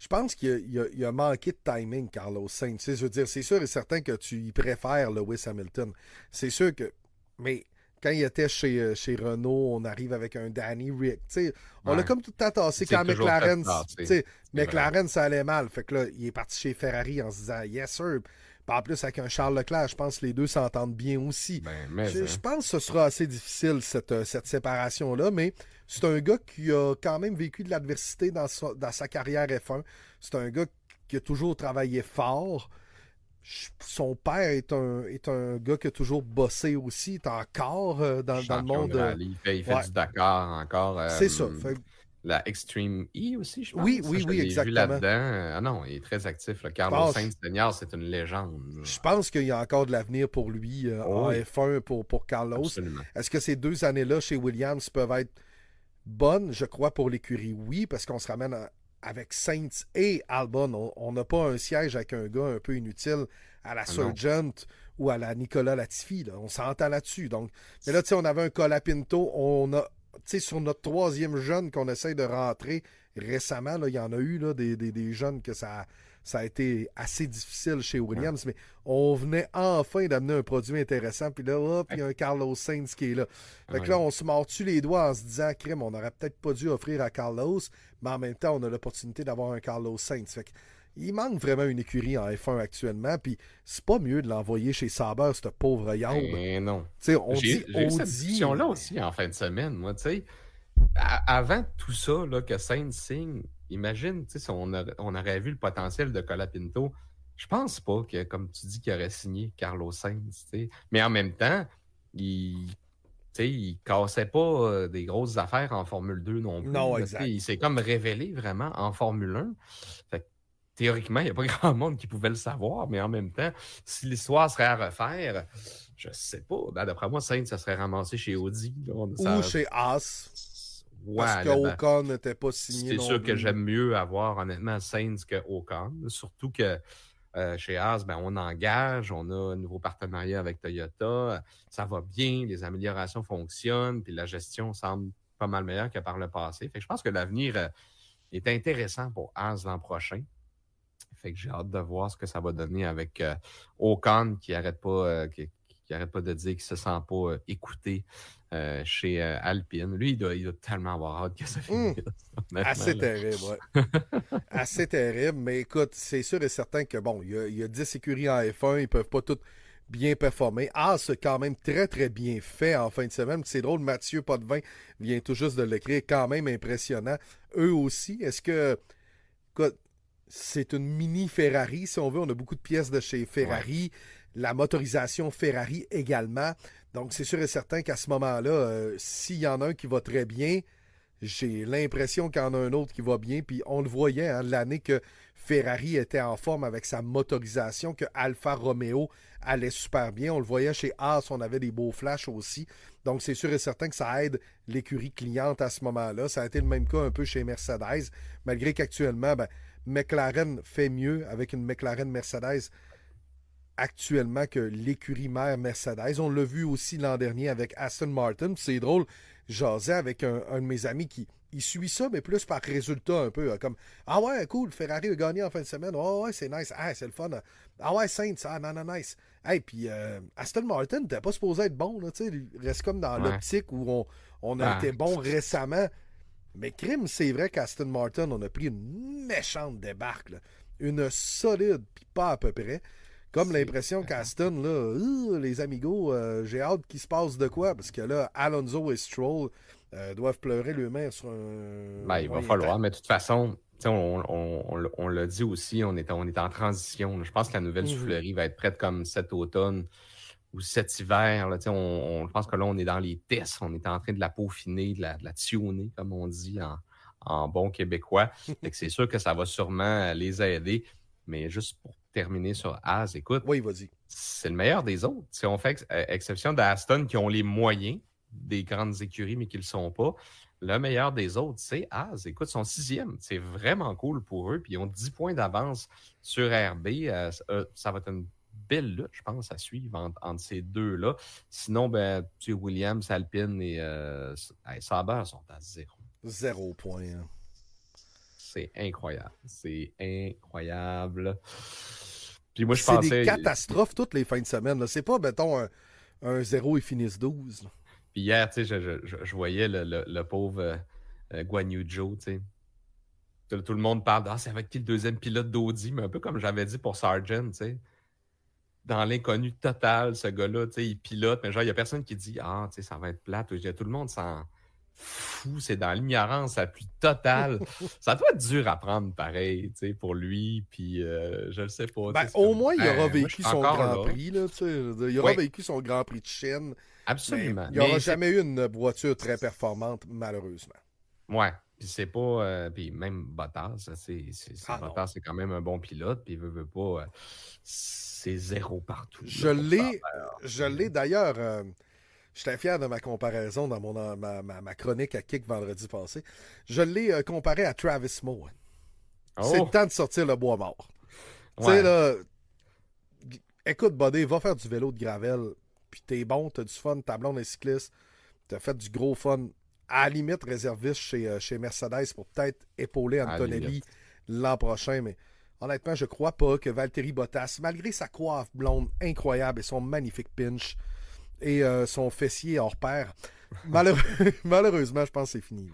je pense qu'il a manqué de timing, Carlos Sainz. Je veux dire, c'est sûr et certain que tu y préfères Lewis Hamilton. C'est sûr que. Mais quand il était chez Renault, on arrive avec un Danny Rick. On l'a Ouais. comme tout le temps tassé C'est quand toujours fait McLaren. tasser. C'est vrai. McLaren, ça allait mal. Fait que là, il est parti chez Ferrari en se disant Yes, sir. Puis en plus, avec un Charles Leclerc, je pense que les deux s'entendent bien aussi. Ben, mais. Je pense que ce sera assez difficile, cette séparation-là, mais c'est un gars qui a quand même vécu de l'adversité dans sa carrière F1. C'est un gars qui a toujours travaillé fort. Son père est un gars qui a toujours bossé aussi, est encore dans le Champion monde. de rallye. Il fait Ouais, du Dakar encore. c'est ça. La Extreme E aussi, je pense. Oui, Ça, oui, je oui, l'ai vu exactement. là-dedans. Ah non, il est très actif. Là. Je Carlos pense, Sainz Senior, c'est une légende. je pense qu'il y a encore de l'avenir pour lui Oh en oui, F1 pour Carlos. absolument. Est-ce que ces 2 années-là chez Williams peuvent être bonnes? Je crois pour l'écurie, oui, parce qu'on se ramène avec Saints et Albon. On n'a pas un siège avec un gars un peu inutile à la Sargent ou à la Nicolas Latifi. Là. On s'entend là-dessus. Donc, mais là, tu sais, on avait un Colapinto. On a, tu sais, sur notre 3e jeune qu'on essaye de rentrer récemment, là, il y en a eu là, des jeunes que ça a été assez difficile chez Williams, mais on venait enfin d'amener un produit intéressant. Puis là, hop, il y a un Carlos Sainz qui est là. Fait que là, on se mord-tu les doigts en se disant, crème, on aurait peut-être pas dû offrir à Carlos, mais en même temps, on a l'opportunité d'avoir un Carlos Sainz. Fait que il manque vraiment une écurie en F1 actuellement, puis c'est pas mieux de l'envoyer chez Sauber, ce pauvre Yaub. Mais non. On dit J'ai eu cette Audi. discussion-là aussi en fin de semaine, moi, tu sais. Avant tout ça, là, que Sainz signe, imagine, tu sais, si on aurait vu le potentiel de Colapinto, je pense pas que, comme tu dis, qu'il aurait signé Carlos Sainz, tu sais. Mais en même temps, il cassait pas des grosses affaires en Formule 2 non plus. Non, Là, exact. il s'est comme révélé vraiment en Formule 1. Fait que, théoriquement, il n'y a pas grand monde qui pouvait le savoir, mais en même temps, si l'histoire serait à refaire, je sais pas. Ben, d'après moi, Sainz, ça serait ramassé chez Audi. Là, Ou chez Haas. Ouais, Parce que Ocon n'était pas signé c'est non sûr que plus. j'aime mieux avoir honnêtement Sainz que Ocon. Surtout que chez Haas, ben, on engage, on a un nouveau partenariat avec Toyota, ça va bien, les améliorations fonctionnent, puis la gestion semble pas mal meilleure que par le passé. Fait que je pense que l'avenir est intéressant pour Haas l'an prochain. Fait que j'ai hâte de voir ce que ça va donner avec Ocon qui arrête pas, qui arrête pas de dire qu'il ne se sent pas écouté chez Alpine. Lui, il doit tellement avoir hâte que ça finisse. Assez terrible, ouais. Assez terrible, mais écoute, c'est sûr et certain que, bon, il y a 10 écuries en F1, ils peuvent pas toutes bien performer. C'est quand même très, très bien fait en fin de semaine. C'est drôle, Mathieu Potvin vient tout juste de l'écrire, quand même impressionnant. Eux aussi, est-ce que, écoute, c'est une mini Ferrari, si on veut. On a beaucoup de pièces de chez Ferrari. Ouais. La motorisation Ferrari également. Donc, c'est sûr et certain qu'à ce moment-là, s'il y en a un qui va très bien, j'ai l'impression qu'il y en a un autre qui va bien. Puis on le voyait, hein, l'année que Ferrari était en forme avec sa motorisation, que Alfa Romeo allait super bien. On le voyait chez Haas, on avait des beaux flashs aussi. Donc, c'est sûr et certain que ça aide l'écurie cliente à ce moment-là. Ça a été le même cas un peu chez Mercedes, malgré qu'actuellement, McLaren fait mieux avec une McLaren Mercedes actuellement que l'écurie mère Mercedes. On l'a vu aussi l'an dernier avec Aston Martin. C'est drôle, j'asais avec un de mes amis qui il suit ça, mais plus par résultat un peu. Comme ah ouais, cool, Ferrari a gagné en fin de semaine. Oh ouais, c'est nice. Ah, c'est le fun. Ah ouais, Saints, ah non, nice. Hey, puis Aston Martin n'était pas supposé être bon. Là, il reste comme dans l'optique où on a été bon récemment. Mais crime, c'est vrai qu'Aston Martin, on a pris une méchante débarque. Là. Une solide, puis pas à peu près. Comme l'impression qu'Aston, là, les amigos, j'ai hâte qu'il se passe de quoi, parce que là, Alonso et Stroll doivent pleurer le main sur un... Ben, il va falloir, mais de toute façon, on l'a dit aussi, on est en transition. Je pense que la nouvelle soufflerie va être prête comme cet automne ou cet hiver. Là, je pense que là, on est dans les tests. On est en train de la peaufiner, de la tuner, comme on dit en bon québécois. Fait que c'est sûr que ça va sûrement les aider. Mais juste pour terminer sur Haas, écoute, oui, vas-y. C'est le meilleur des autres. Si on fait exception d'Aston qui ont les moyens des grandes écuries, mais qui ne le sont pas, le meilleur des autres, c'est Haas. Écoute, ils sont 6e. C'est vraiment cool pour eux. Puis ils ont 10 points d'avance sur RB. Ça va être une belle lutte, je pense, à suivre entre ces deux-là. Sinon, Williams, Alpine et Sauber sont à 0. 0 point. Hein. C'est incroyable. C'est incroyable. Puis moi, c'est des catastrophes toutes les fins de semaine. Là. C'est pas, mettons, un 0 et finissent 12. Là. Puis hier, tu sais, je voyais le pauvre Guan Yu Zhou, tu sais. Tout le monde parle c'est avec qui le deuxième pilote d'Audi, mais un peu comme j'avais dit pour Sargent, tu sais. Dans l'inconnu total, ce gars-là, tu sais, il pilote, mais genre, il n'y a personne qui dit tu sais, ça va être plate. Tout le monde s'en fout, c'est dans l'ignorance la plus totale. Ça doit être dur à prendre pareil, tu sais, pour lui, puis je le sais pas. Au moins, il aura vécu son Grand Prix, là, tu sais. Il aura vécu son Grand Prix de Chine. Absolument. Il n'y aura jamais eu une voiture très performante, malheureusement. Ouais. Puis c'est pas. Puis même Bottas, Bottas, c'est quand même un bon pilote. Puis il veut pas. C'est 0 partout. Je l'ai d'ailleurs. J'étais fier de ma comparaison dans ma chronique à Kick vendredi passé. Je l'ai comparé à Travis Moe. Oh. C'est le temps de sortir le bois mort. Ouais. Tu sais, là. Écoute, Buddy, va faire du vélo de gravel. Puis t'es bon, t'as du fun, ta blonde est cycliste. T'as fait du gros fun. À la limite, réserviste chez Mercedes pour peut-être épauler Antonelli l'an prochain. Mais honnêtement, je crois pas que Valtteri Bottas, malgré sa coiffe blonde incroyable et son magnifique pinch et son fessier hors pair, malheureusement, je pense que c'est fini.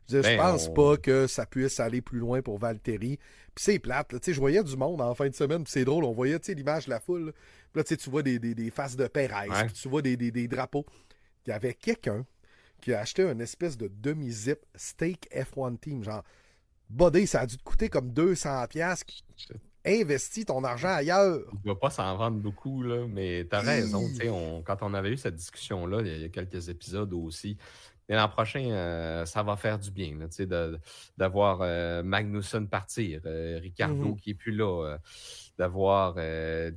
Je pense pas que ça puisse aller plus loin pour Valtteri. Puis c'est plate. Je voyais du monde en fin de semaine. C'est drôle. On voyait l'image de la foule. Puis là, tu vois des faces de Perez. Ouais. Tu vois des drapeaux. Il y avait quelqu'un qui a acheté une espèce de demi-zip steak F1 Team. Genre, Buddy, ça a dû te coûter comme 200$. Investis ton argent ailleurs. Il ne va pas s'en vendre beaucoup, là, mais tu as raison. Quand on avait eu cette discussion-là, il y a quelques épisodes aussi. Mais l'an prochain, ça va faire du bien là, d'avoir Magnussen partir, Ricardo qui n'est plus là, d'avoir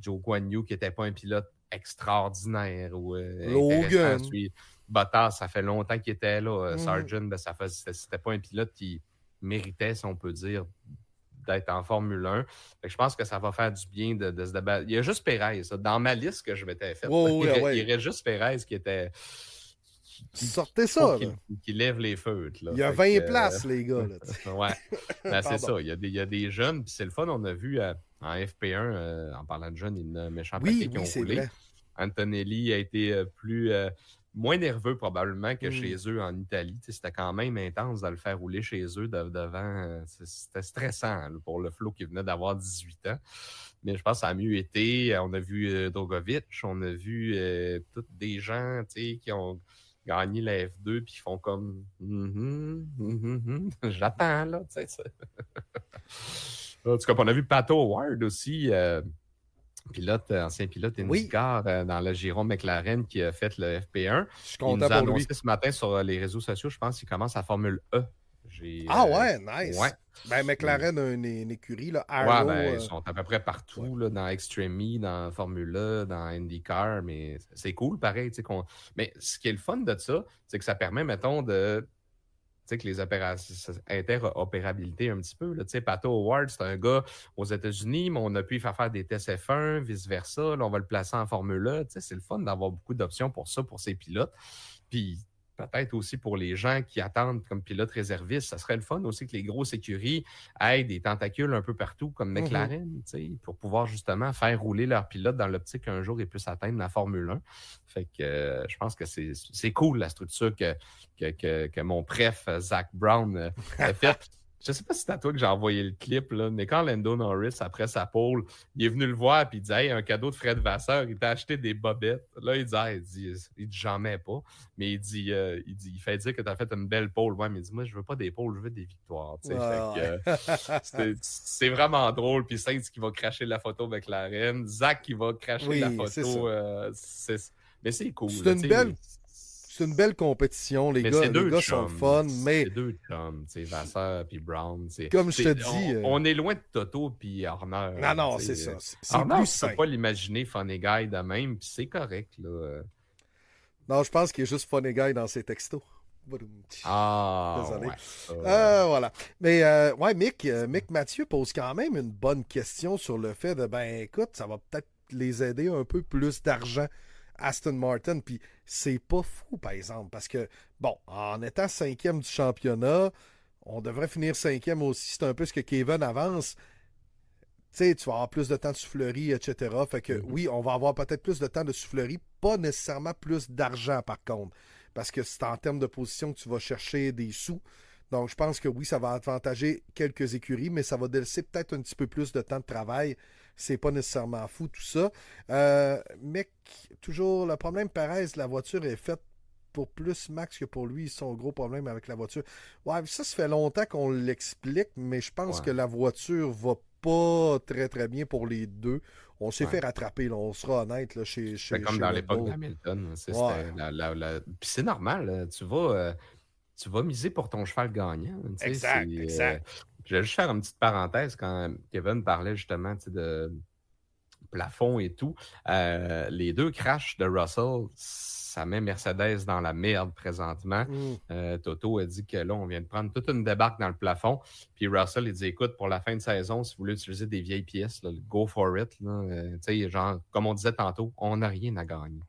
Joe Guan Yu qui n'était pas un pilote extraordinaire ou Logan. Bottas, ça fait longtemps qu'il était là. Sargent, c'était pas un pilote qui méritait, si on peut dire, d'être en Formule 1. Fait que je pense que ça va faire du bien de se débattre. Il y a juste Perez. Dans ma liste que je m'étais faite, il reste juste Perez qui était... Sortez faut ça, là. qu'il lève les feutres. Là. Il y a Fait 20 que, places, les gars. Là, ouais, c'est ça. Il y a des jeunes, puis c'est le fun. On a vu en FP1, en parlant de jeunes, il y a un méchant paquet qui ont roulé. Vrai. Antonelli a été moins nerveux probablement que chez eux en Italie. C'était quand même intense de le faire rouler chez eux devant. C'était stressant là, pour le Flo qui venait d'avoir 18 ans. Mais je pense que ça a mieux été. On a vu Drogovic, on a vu tous des gens qui ont gagné la F2 puis qui font comme j'attends là. En tout cas, on a vu Pato Howard aussi. Ancien pilote IndyCar dans le Giron McLaren qui a fait le FP1. Je suis content il nous a annoncé lui. ce matin sur les réseaux sociaux, je pense qu'il commence à Formule E. Nice. Ouais. Ben, McLaren a une écurie, là. Arrow, ils sont à peu près partout, là, dans Extreme E, dans Formule E, dans IndyCar, mais c'est cool, pareil. Mais ce qui est le fun de ça, c'est que ça permet, mettons, de... que les interopérabilités un petit peu. Là. Pato Howard, c'est un gars aux États-Unis, mais on a pu faire des tests F1, vice-versa. Là, on va le placer en Formule E. C'est le fun d'avoir beaucoup d'options pour ça, pour ces pilotes. Puis peut-être aussi pour les gens qui attendent comme pilote réserviste, ça serait le fun aussi que les grosses écuries aient des tentacules un peu partout, comme McLaren, pour pouvoir justement faire rouler leurs pilotes dans l'optique qu'un jour ils puissent atteindre la Formule 1. Fait que je pense que c'est cool la structure que mon préf Zach Brown a faite. Je sais pas si c'est à toi que j'ai envoyé le clip, là, mais quand Lando Norris, après sa pole, il est venu le voir et il dit « Hey, un cadeau de Fred Vasseur, il t'a acheté des bobettes. » Là, il dit j'en mets pas. Mais il fait dire que t'as fait une belle pole. Ouais, mais il dit « Moi, je veux pas des poles, je veux des victoires. » C'est vraiment drôle. Puis Sainz qui va cracher la photo avec la reine. Zach qui va cracher la photo. Mais c'est cool. C'est une belle compétition. Les gars sont fun, mais... C'est deux chums, Vasseur puis Brown. Comme je te dis... On est loin de Toto puis Horner. Non, c'est ça. C'est Horner, plus tu peux pas l'imaginer funny guy de même, puis c'est correct, là. Non, je pense qu'il est juste funny guy dans ses textos. Désolé. Voilà. Mais, Mick Mathieu pose quand même une bonne question sur le fait de, écoute, ça va peut-être les aider un peu plus d'argent Aston Martin, puis c'est pas fou, par exemple, parce que, en étant 5e du championnat, on devrait finir 5e aussi, c'est un peu ce que Kevin avance. Tu vas avoir plus de temps de soufflerie, etc. Fait que, oui, on va avoir peut-être plus de temps de soufflerie, pas nécessairement plus d'argent, par contre, parce que c'est en termes de position que tu vas chercher des sous. Donc, je pense que oui, ça va avantager quelques écuries, mais ça va laisser peut-être un petit peu plus de temps de travail. C'est pas nécessairement fou, tout ça. Mec, toujours, le problème, Perez, la voiture est faite pour plus Max que pour lui. Son gros problème avec la voiture. Ouais, ça fait longtemps qu'on l'explique, mais je pense que la voiture va pas très, très bien pour les deux. On s'est fait rattraper, là, on sera honnête. Là, chez comme dans l'époque d'Hamilton. Puis c'est normal, là, tu vas miser pour ton cheval gagnant. Exact. Je vais juste faire une petite parenthèse quand Kevin parlait justement de plafond et tout. Les deux crashs de Russell, ça met Mercedes dans la merde présentement. Toto a dit que là, on vient de prendre toute une débarque dans le plafond. Puis Russell, il dit, écoute, pour la fin de saison, si vous voulez utiliser des vieilles pièces, là, go for it. Genre, comme on disait tantôt, on n'a rien à gagner.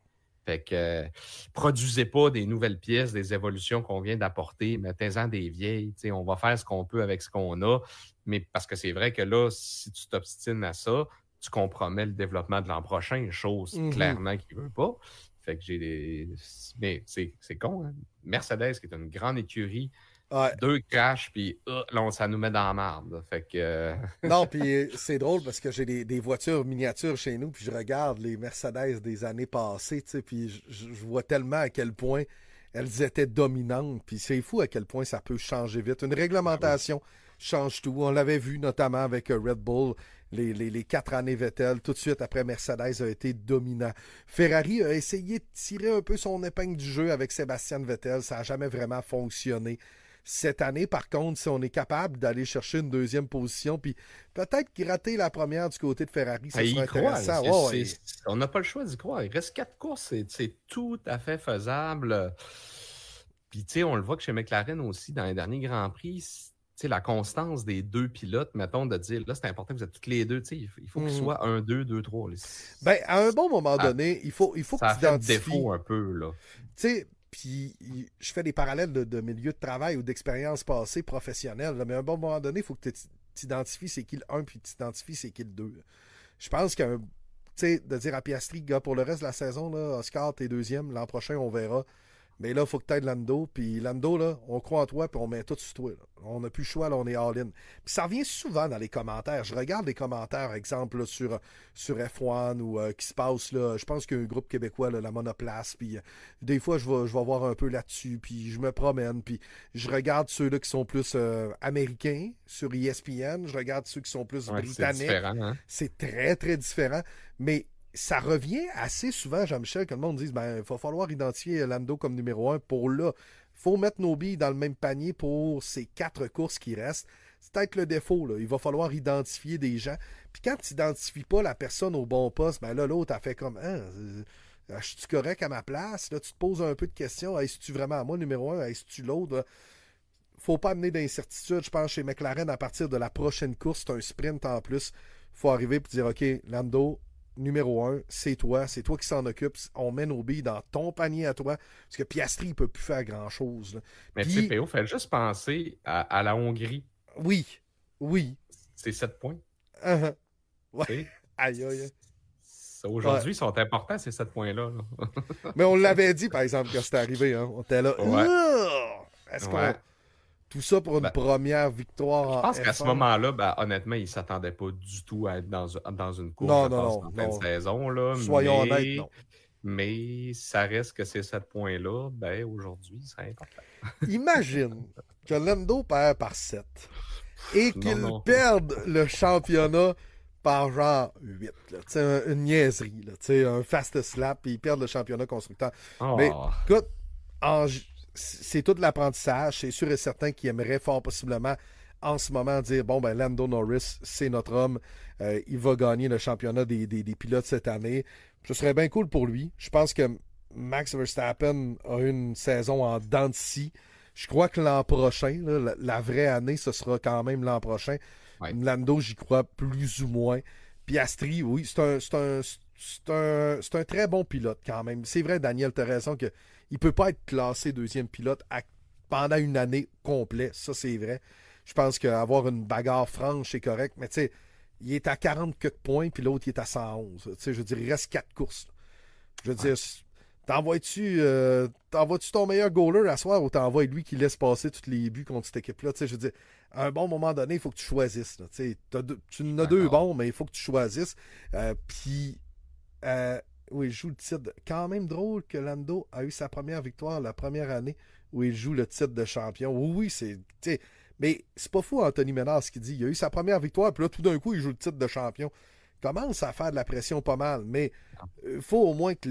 Fait que produisez pas des nouvelles pièces, des évolutions qu'on vient d'apporter, mettez-en des vieilles. On va faire ce qu'on peut avec ce qu'on a. Mais parce que c'est vrai que là, si tu t'obstines à ça, tu compromets le développement de l'an prochain, chose clairement qu'il ne veut pas. Fait que j'ai des. Mais c'est con, hein? Mercedes, qui est une grande écurie, deux crashs, puis là, ça nous met dans la marde. Fait que. Non, puis c'est drôle parce que j'ai des voitures miniatures chez nous, puis je regarde les Mercedes des années passées, tu sais, puis je vois tellement à quel point elles étaient dominantes, puis c'est fou à quel point ça peut changer vite. Une réglementation change tout. On l'avait vu notamment avec Red Bull, les 4 années Vettel, tout de suite après Mercedes a été dominant. Ferrari a essayé de tirer un peu son épingle du jeu avec Sébastien Vettel, ça n'a jamais vraiment fonctionné. Cette année, par contre, si on est capable d'aller chercher une deuxième position, puis peut-être gratter la première du côté de Ferrari, ça serait intéressant. On n'a pas le choix d'y croire. Il reste 4 courses, c'est tout à fait faisable. Puis, tu sais, on le voit que chez McLaren aussi, dans les derniers Grands Prix, la constance des deux pilotes, mettons, de dire, là, c'est important que vous êtes tous les deux, il faut qu'ils Mhm. soient 1, 2, 2, 3. Ben, à un bon moment Ça, donné, il faut que ça a tu fait identifies. défaut un peu, là. Tu sais, puis je fais des parallèles de milieu de travail ou d'expérience passée professionnelle, là, mais à un bon moment donné, il faut que tu identifies c'est qui le 1 puis tu identifies c'est qui le 2. Je pense qu'un. Tu sais, de dire à Piastri, gars, pour le reste de la saison, là, Oscar, t'es deuxième, l'an prochain, on verra. Mais là, il faut que tu aides Lando. Puis Lando, là, on croit en toi, puis on met tout sur toi. Là. On n'a plus le choix, là, on est all-in. Puis ça revient souvent dans les commentaires. Je regarde les commentaires, exemple, là, sur F1 ou qui se passe, là. Je pense qu'il y a un groupe québécois, là, la Monoplace. Puis des fois, je vais voir un peu là-dessus. Puis je me promène. Puis je regarde ceux-là qui sont plus américains sur ESPN. Je regarde ceux qui sont plus Ouais, c'est britanniques. différent, hein? C'est très, très différent. Mais ça revient assez souvent, Jean-Michel, que le monde dise ben, il va falloir identifier Lando comme numéro 1 pour là. Il faut mettre nos billes dans le même panier pour ces 4 courses qui restent. C'est peut-être le défaut. Là. Il va falloir identifier des gens. Puis quand tu n'identifies pas la personne au bon poste, ben là, l'autre a fait comme je suis correct à ma place. Là, tu te poses un peu de questions. Est-ce-tu vraiment à moi, numéro 1? Est-ce-tu l'autre? Faut pas amener d'incertitude, je pense, chez McLaren à partir de la prochaine course. C'est un sprint en plus. Faut arriver et dire OK, Lando, numéro 1, c'est toi qui s'en occupe. On met nos billes dans ton panier à toi. Parce que Piastri, il peut plus faire grand-chose. Là. Mais tu sais, PO, fait juste penser à la Hongrie. Oui. C'est 7 points. Ouais. Tu sais, Aïe, aïe. aujourd'hui, ils sont importants, ces 7 points-là. Là. Mais on l'avait dit, par exemple, quand c'était arrivé. Hein. On était là. Ouais. Est-ce Ouais. qu'on. Tout ça pour une première victoire Je en pense qu'à F1. ce moment-là, honnêtement, ils ne s'attendaient pas du tout à être dans une course en fin de saison. Là, Soyons honnêtes, non. Mais ça reste que ces 7 points-là, aujourd'hui, c'est important. Imagine que Lando perd par 7 et qu'il perde le championnat par genre 8. Là. Une niaiserie. Là. Un fast slap et ils perdent le championnat constructeur. Oh. Mais écoute, c'est tout de l'apprentissage. C'est sûr et certain qu'il aimerait fort possiblement en ce moment dire bon, ben Lando Norris, c'est notre homme. Il va gagner le championnat des pilotes cette année. Ce serait bien cool pour lui. Je pense que Max Verstappen a une saison en dents de scie. Je crois que l'an prochain, là, la vraie année, ce sera quand même l'an prochain. Ouais. Lando, j'y crois plus ou moins. Piastri, oui, c'est un très bon pilote quand même. C'est vrai, Daniel, tu as raison qu'il ne peut pas être classé deuxième pilote pendant une année complète. Ça, c'est vrai. Je pense qu'avoir une bagarre franche, c'est correct. Mais tu sais, il est à 40 quelques points, puis l'autre, il est à 111. Tu sais, je veux dire, il reste 4 courses. Je veux dire, t'envoies-tu ton meilleur goaler à soir ou t'envoies lui qui laisse passer tous les buts contre cette équipe-là? Tu sais, je veux dire, à un bon moment donné, il faut que tu choisisses. Là. Tu en as 2 bons, mais il faut que tu choisisses. Puis, oui, il joue le titre. Quand même drôle que Lando a eu sa première victoire la première année où il joue le titre de champion. Oui, c'est... Mais c'est pas fou, Anthony Ménard, ce qu'il dit. Il a eu sa première victoire, puis là, tout d'un coup, il joue le titre de champion. Commence à faire de la pression pas mal, mais il faut au moins que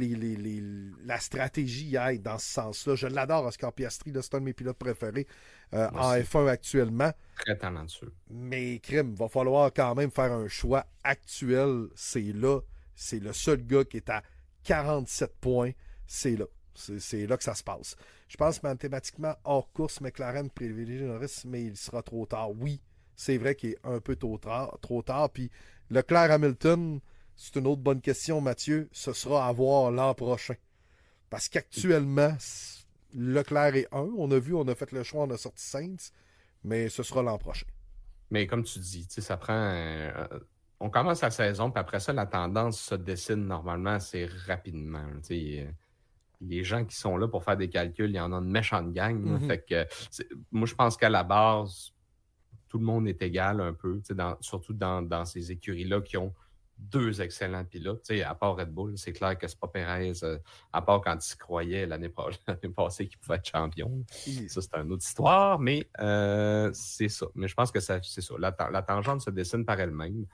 la stratégie aille dans ce sens-là. Je l'adore, Oscar Piastri, c'est un de mes pilotes préférés en F1 actuellement. Très talentueux. Mais crime, va falloir quand même faire un choix actuel. C'est là. C'est le seul gars qui est à 47 points. C'est là. C'est là que ça se passe. Je pense mathématiquement, hors course, McLaren privilégie Norris, mais il sera trop tard. Oui, c'est vrai qu'il est un peu trop tard. Puis Leclerc-Hamilton, c'est une autre bonne question, Mathieu. Ce sera à voir l'an prochain. Parce qu'actuellement, Leclerc est 1. On a vu, on a fait le choix, on a sorti Sainz. Mais ce sera l'an prochain. Mais comme tu dis, ça prend... on commence la saison, puis après ça, la tendance se dessine normalement assez rapidement. Les gens qui sont là pour faire des calculs, il y en a une méchante gang. Mm-hmm. Fait que, moi, je pense qu'à la base, tout le monde est égal un peu, surtout dans ces écuries-là qui ont 2 excellents pilotes. À part Red Bull, c'est clair que c'est pas Perez, à part quand il se croyait l'année passée qu'il pouvait être champion. Ça, c'est une autre histoire, mais c'est ça. Mais je pense que c'est ça. La tangente se dessine par elle-même.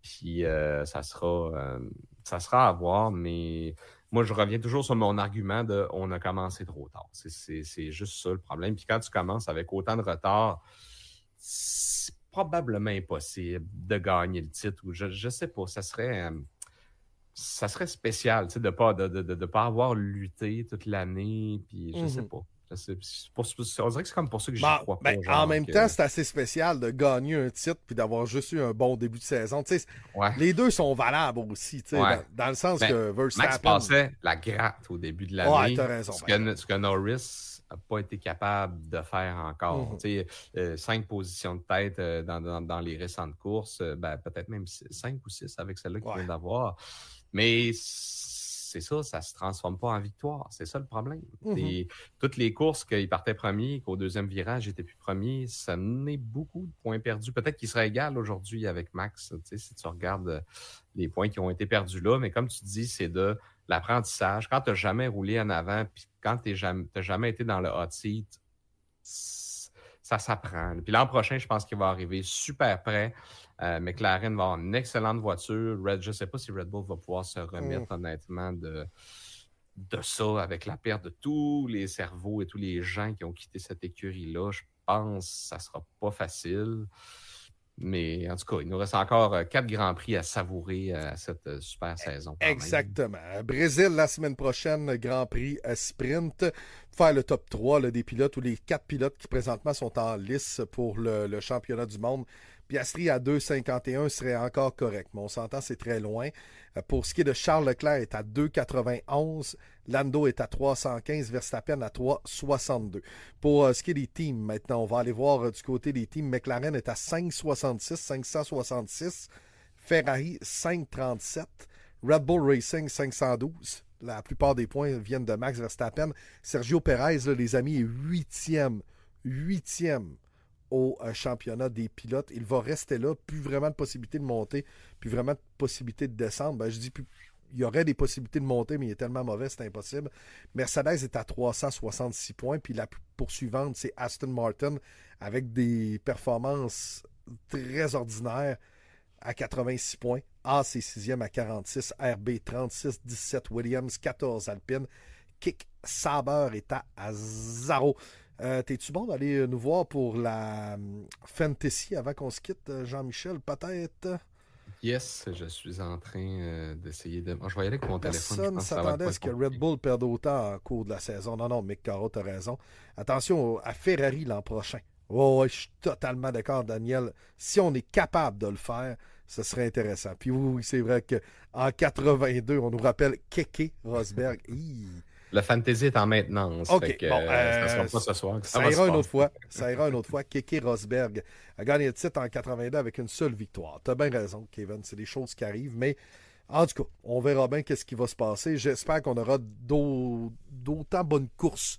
Puis ça sera à voir, mais moi, je reviens toujours sur mon argument de on a commencé trop tard. C'est juste ça le problème. Puis quand tu commences avec autant de retard, c'est probablement impossible de gagner le titre. Ou je sais pas, ça serait spécial de ne pas avoir lutté toute l'année. Puis je sais pas. On dirait que c'est comme pour ça que j'y Bon, crois pas. ben, en Genre, même que... temps, c'est assez spécial de gagner un titre puis d'avoir juste eu un bon début de saison. Tu sais, Ouais, les deux sont valables aussi, tu sais, ouais. dans le sens Mais que Max Verstappen. passait la gratte au début de Ouais, t'as l'année, raison, ce par exemple. que Norris n'a pas été capable de faire encore. Mhm. Tu sais, 5 positions de tête dans les récentes courses, ben, peut-être même 5 ou 6 avec celle-là qu'il Ouais. vient d'avoir. Mais c'est ça, ça se transforme pas en victoire. C'est ça le problème. Mhm. Toutes les courses qu'il partait premier, qu'au deuxième virage, il était plus premier, ça menait beaucoup de points perdus. Peut-être qu'il serait égal aujourd'hui avec Max, tu sais, si tu regardes les points qui ont été perdus là. Mais comme tu dis, c'est de l'apprentissage. Quand tu n'as jamais roulé en avant, puis quand tu n'as jamais été dans le hot seat, ça s'apprend. Puis l'an prochain, je pense qu'il va arriver super prêt. McLaren va avoir une excellente voiture. Je ne sais pas si Red Bull va pouvoir se remettre honnêtement de ça avec la perte de tous les cerveaux et tous les gens qui ont quitté cette écurie-là. Je pense que ça ne sera pas facile. Mais en tout cas, il nous reste encore 4 Grands Prix à savourer à cette super saison. Exactement. Brésil la semaine prochaine, Grand Prix sprint. Faire le top 3 là, des pilotes ou les 4 pilotes qui présentement sont en lice pour le championnat du monde. Piastri à 2,51 serait encore correct, mais on s'entend, c'est très loin. Pour ce qui est de Charles Leclerc, est à 2,91. Lando est à 315, Verstappen à 3,62. Pour ce qui est des teams, maintenant, on va aller voir du côté des teams. McLaren est à 566. Ferrari 5,37. Red Bull Racing 512. La plupart des points viennent de Max Verstappen. Sergio Perez, là, les amis, est huitième au championnat des pilotes. Il va rester là. Plus vraiment de possibilité de monter, plus vraiment de possibilité de descendre. Ben, je dis plus. Il y aurait des possibilités de monter, mais il est tellement mauvais, c'est impossible. Mercedes est à 366 points, puis la poursuivante, c'est Aston Martin, avec des performances très ordinaires à 86 points. Haas est 6e à 46, RB 36, 17, Williams 14, Alpine. Kick Sauber est à 0. T'es-tu bon d'aller nous voir pour la Fantasy avant qu'on se quitte, Jean-Michel, peut-être? Yes, je suis en train d'essayer de... je vais y aller avec mon téléphone. Personne ne s'attendait à ce que Red Bull perde autant en cours de la saison. Non, Mick Caro, t'as raison. Attention à Ferrari l'an prochain. Oh, je suis totalement d'accord, Daniel. Si on est capable de le faire, ce serait intéressant. Puis oui, c'est vrai qu'en 82, on nous rappelle Keke Rosberg. Le fantasy est en maintenance. OK, Fait que, bon, ça sera pas ce soir. ça ira une autre fois. Ça ira une autre fois. Keke Rosberg a gagné le titre en 82 avec une seule victoire. T'as bien raison, Kevin. C'est des choses qui arrivent, mais en tout cas, on verra bien qu'est-ce qui va se passer. J'espère qu'on aura d'autant bonnes courses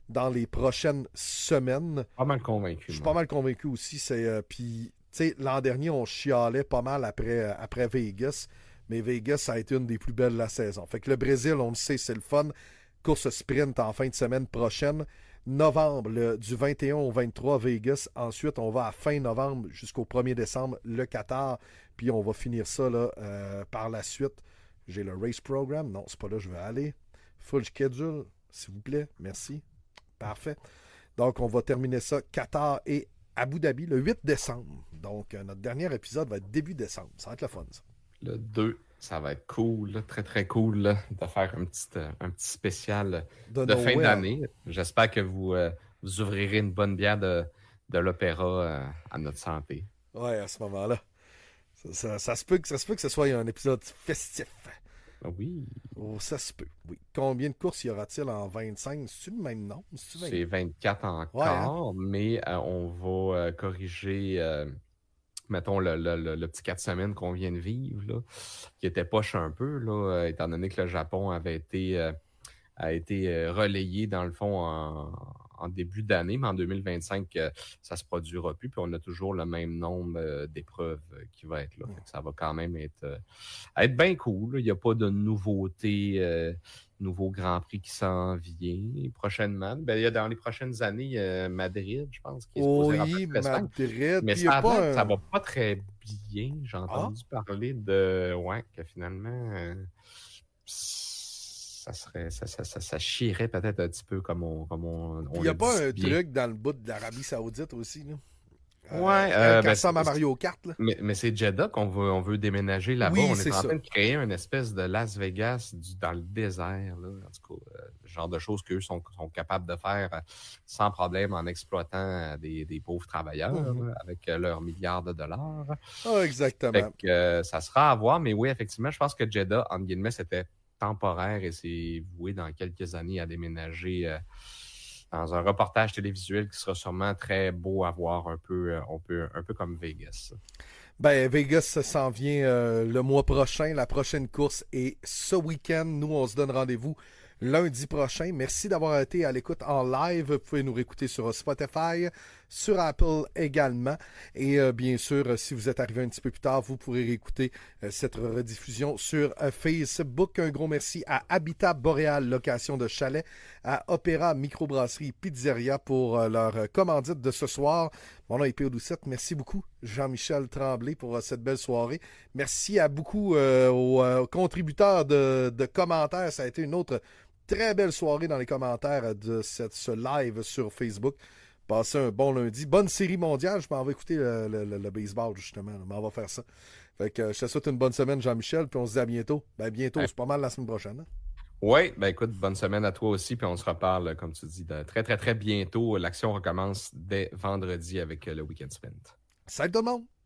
dans les prochaines semaines. Pas mal convaincu. Je suis pas mal convaincu aussi. Puis, tu sais, l'an dernier, on chialait pas mal après Vegas, mais Vegas, ça a été une des plus belles de la saison. Fait que le Brésil, on le sait, c'est le fun. Course sprint en fin de semaine prochaine. Novembre, du 21 au 23, Vegas. Ensuite, on va à fin novembre jusqu'au 1er décembre, le Qatar. Puis on va finir ça là, par la suite. J'ai le race program. Non, c'est pas là que je vais aller. Full schedule, s'il vous plaît. Merci. Parfait. Donc, on va terminer ça Qatar et Abu Dhabi le 8 décembre. Donc, notre dernier épisode va être début décembre. Ça va être le fun, ça. Le 2, ça va être cool, là, très très cool là, de faire un petit spécial de fin d'année. J'espère que vous ouvrirez une bonne bière de l'opéra à notre santé. Ouais, à ce moment-là. Ça se peut que ce soit un épisode festif. Oui. Oh, ça se peut, oui. Combien de courses y aura-t-il en 25? C'est-tu le même nombre? C'est 24 encore, ouais, hein? Mais on va corriger... mettons, le petit 4 semaines qu'on vient de vivre, là, qui était poche un peu, là, étant donné que le Japon a été relayé, dans le fond, en début d'année, mais en 2025, ça se produira plus, puis on a toujours le même nombre d'épreuves qui va être là. Ça va quand même être bien cool. Il n'y a pas de nouveauté, nouveau Grand Prix qui s'en vient prochainement. Ben, il y a dans les prochaines années, Madrid, je pense, qui est supposé remplacer l'Espagne. Madrid. Mais ça va pas très bien. J'ai entendu parler de... Ouais, que finalement... ça chierait peut-être un petit peu comme on il n'y a pas un truc dans le bout de l'Arabie Saoudite aussi, là? Ouais, Elle qui ben, ressemble à Mario Kart, là. mais c'est Jeddah on veut déménager là-bas. Oui, On c'est est en ça. train de créer une espèce de Las Vegas dans le désert, là. En tout cas, le genre de choses qu'eux sont capables de faire sans problème en exploitant des pauvres travailleurs Mhm. là, avec leurs milliards de dollars. Ah, Fait exactement. que ça sera à voir, mais oui, effectivement, je pense que Jeddah, entre guillemets, c'était temporaire et c'est voué dans quelques années à déménager dans un reportage télévisuel qui sera sûrement très beau à voir, un peu comme Vegas. Ben, Vegas ça s'en vient le mois prochain. La prochaine course est ce week-end. Nous, on se donne rendez-vous lundi prochain. Merci d'avoir été à l'écoute en live. Vous pouvez nous réécouter sur Spotify, sur Apple également. Et bien sûr, si vous êtes arrivé un petit peu plus tard, vous pourrez réécouter cette rediffusion sur Facebook. Un gros merci à Habitat Boréal, location de chalet, à Opéra Microbrasserie Pizzeria pour leur commandite de ce soir. Mon nom est P.O. Doucette. Merci beaucoup, Jean-Michel Tremblay, pour cette belle soirée. Merci à beaucoup aux contributeurs de commentaires. Ça a été une autre très belle soirée dans les commentaires de ce live sur Facebook. Passez un bon lundi. Bonne série mondiale. Je m'en vais écouter le baseball, justement. Je m'en vais faire ça. Fait que je te souhaite une bonne semaine, Jean-Michel, puis on se dit à bientôt. Ben, bientôt, Ouais. c'est pas mal la semaine prochaine. Hein? Oui, ben écoute, bonne semaine à toi aussi, puis on se reparle, comme tu dis, de très, très, très bientôt. L'action recommence dès vendredi avec le Weekend Sprint. Salut tout le monde!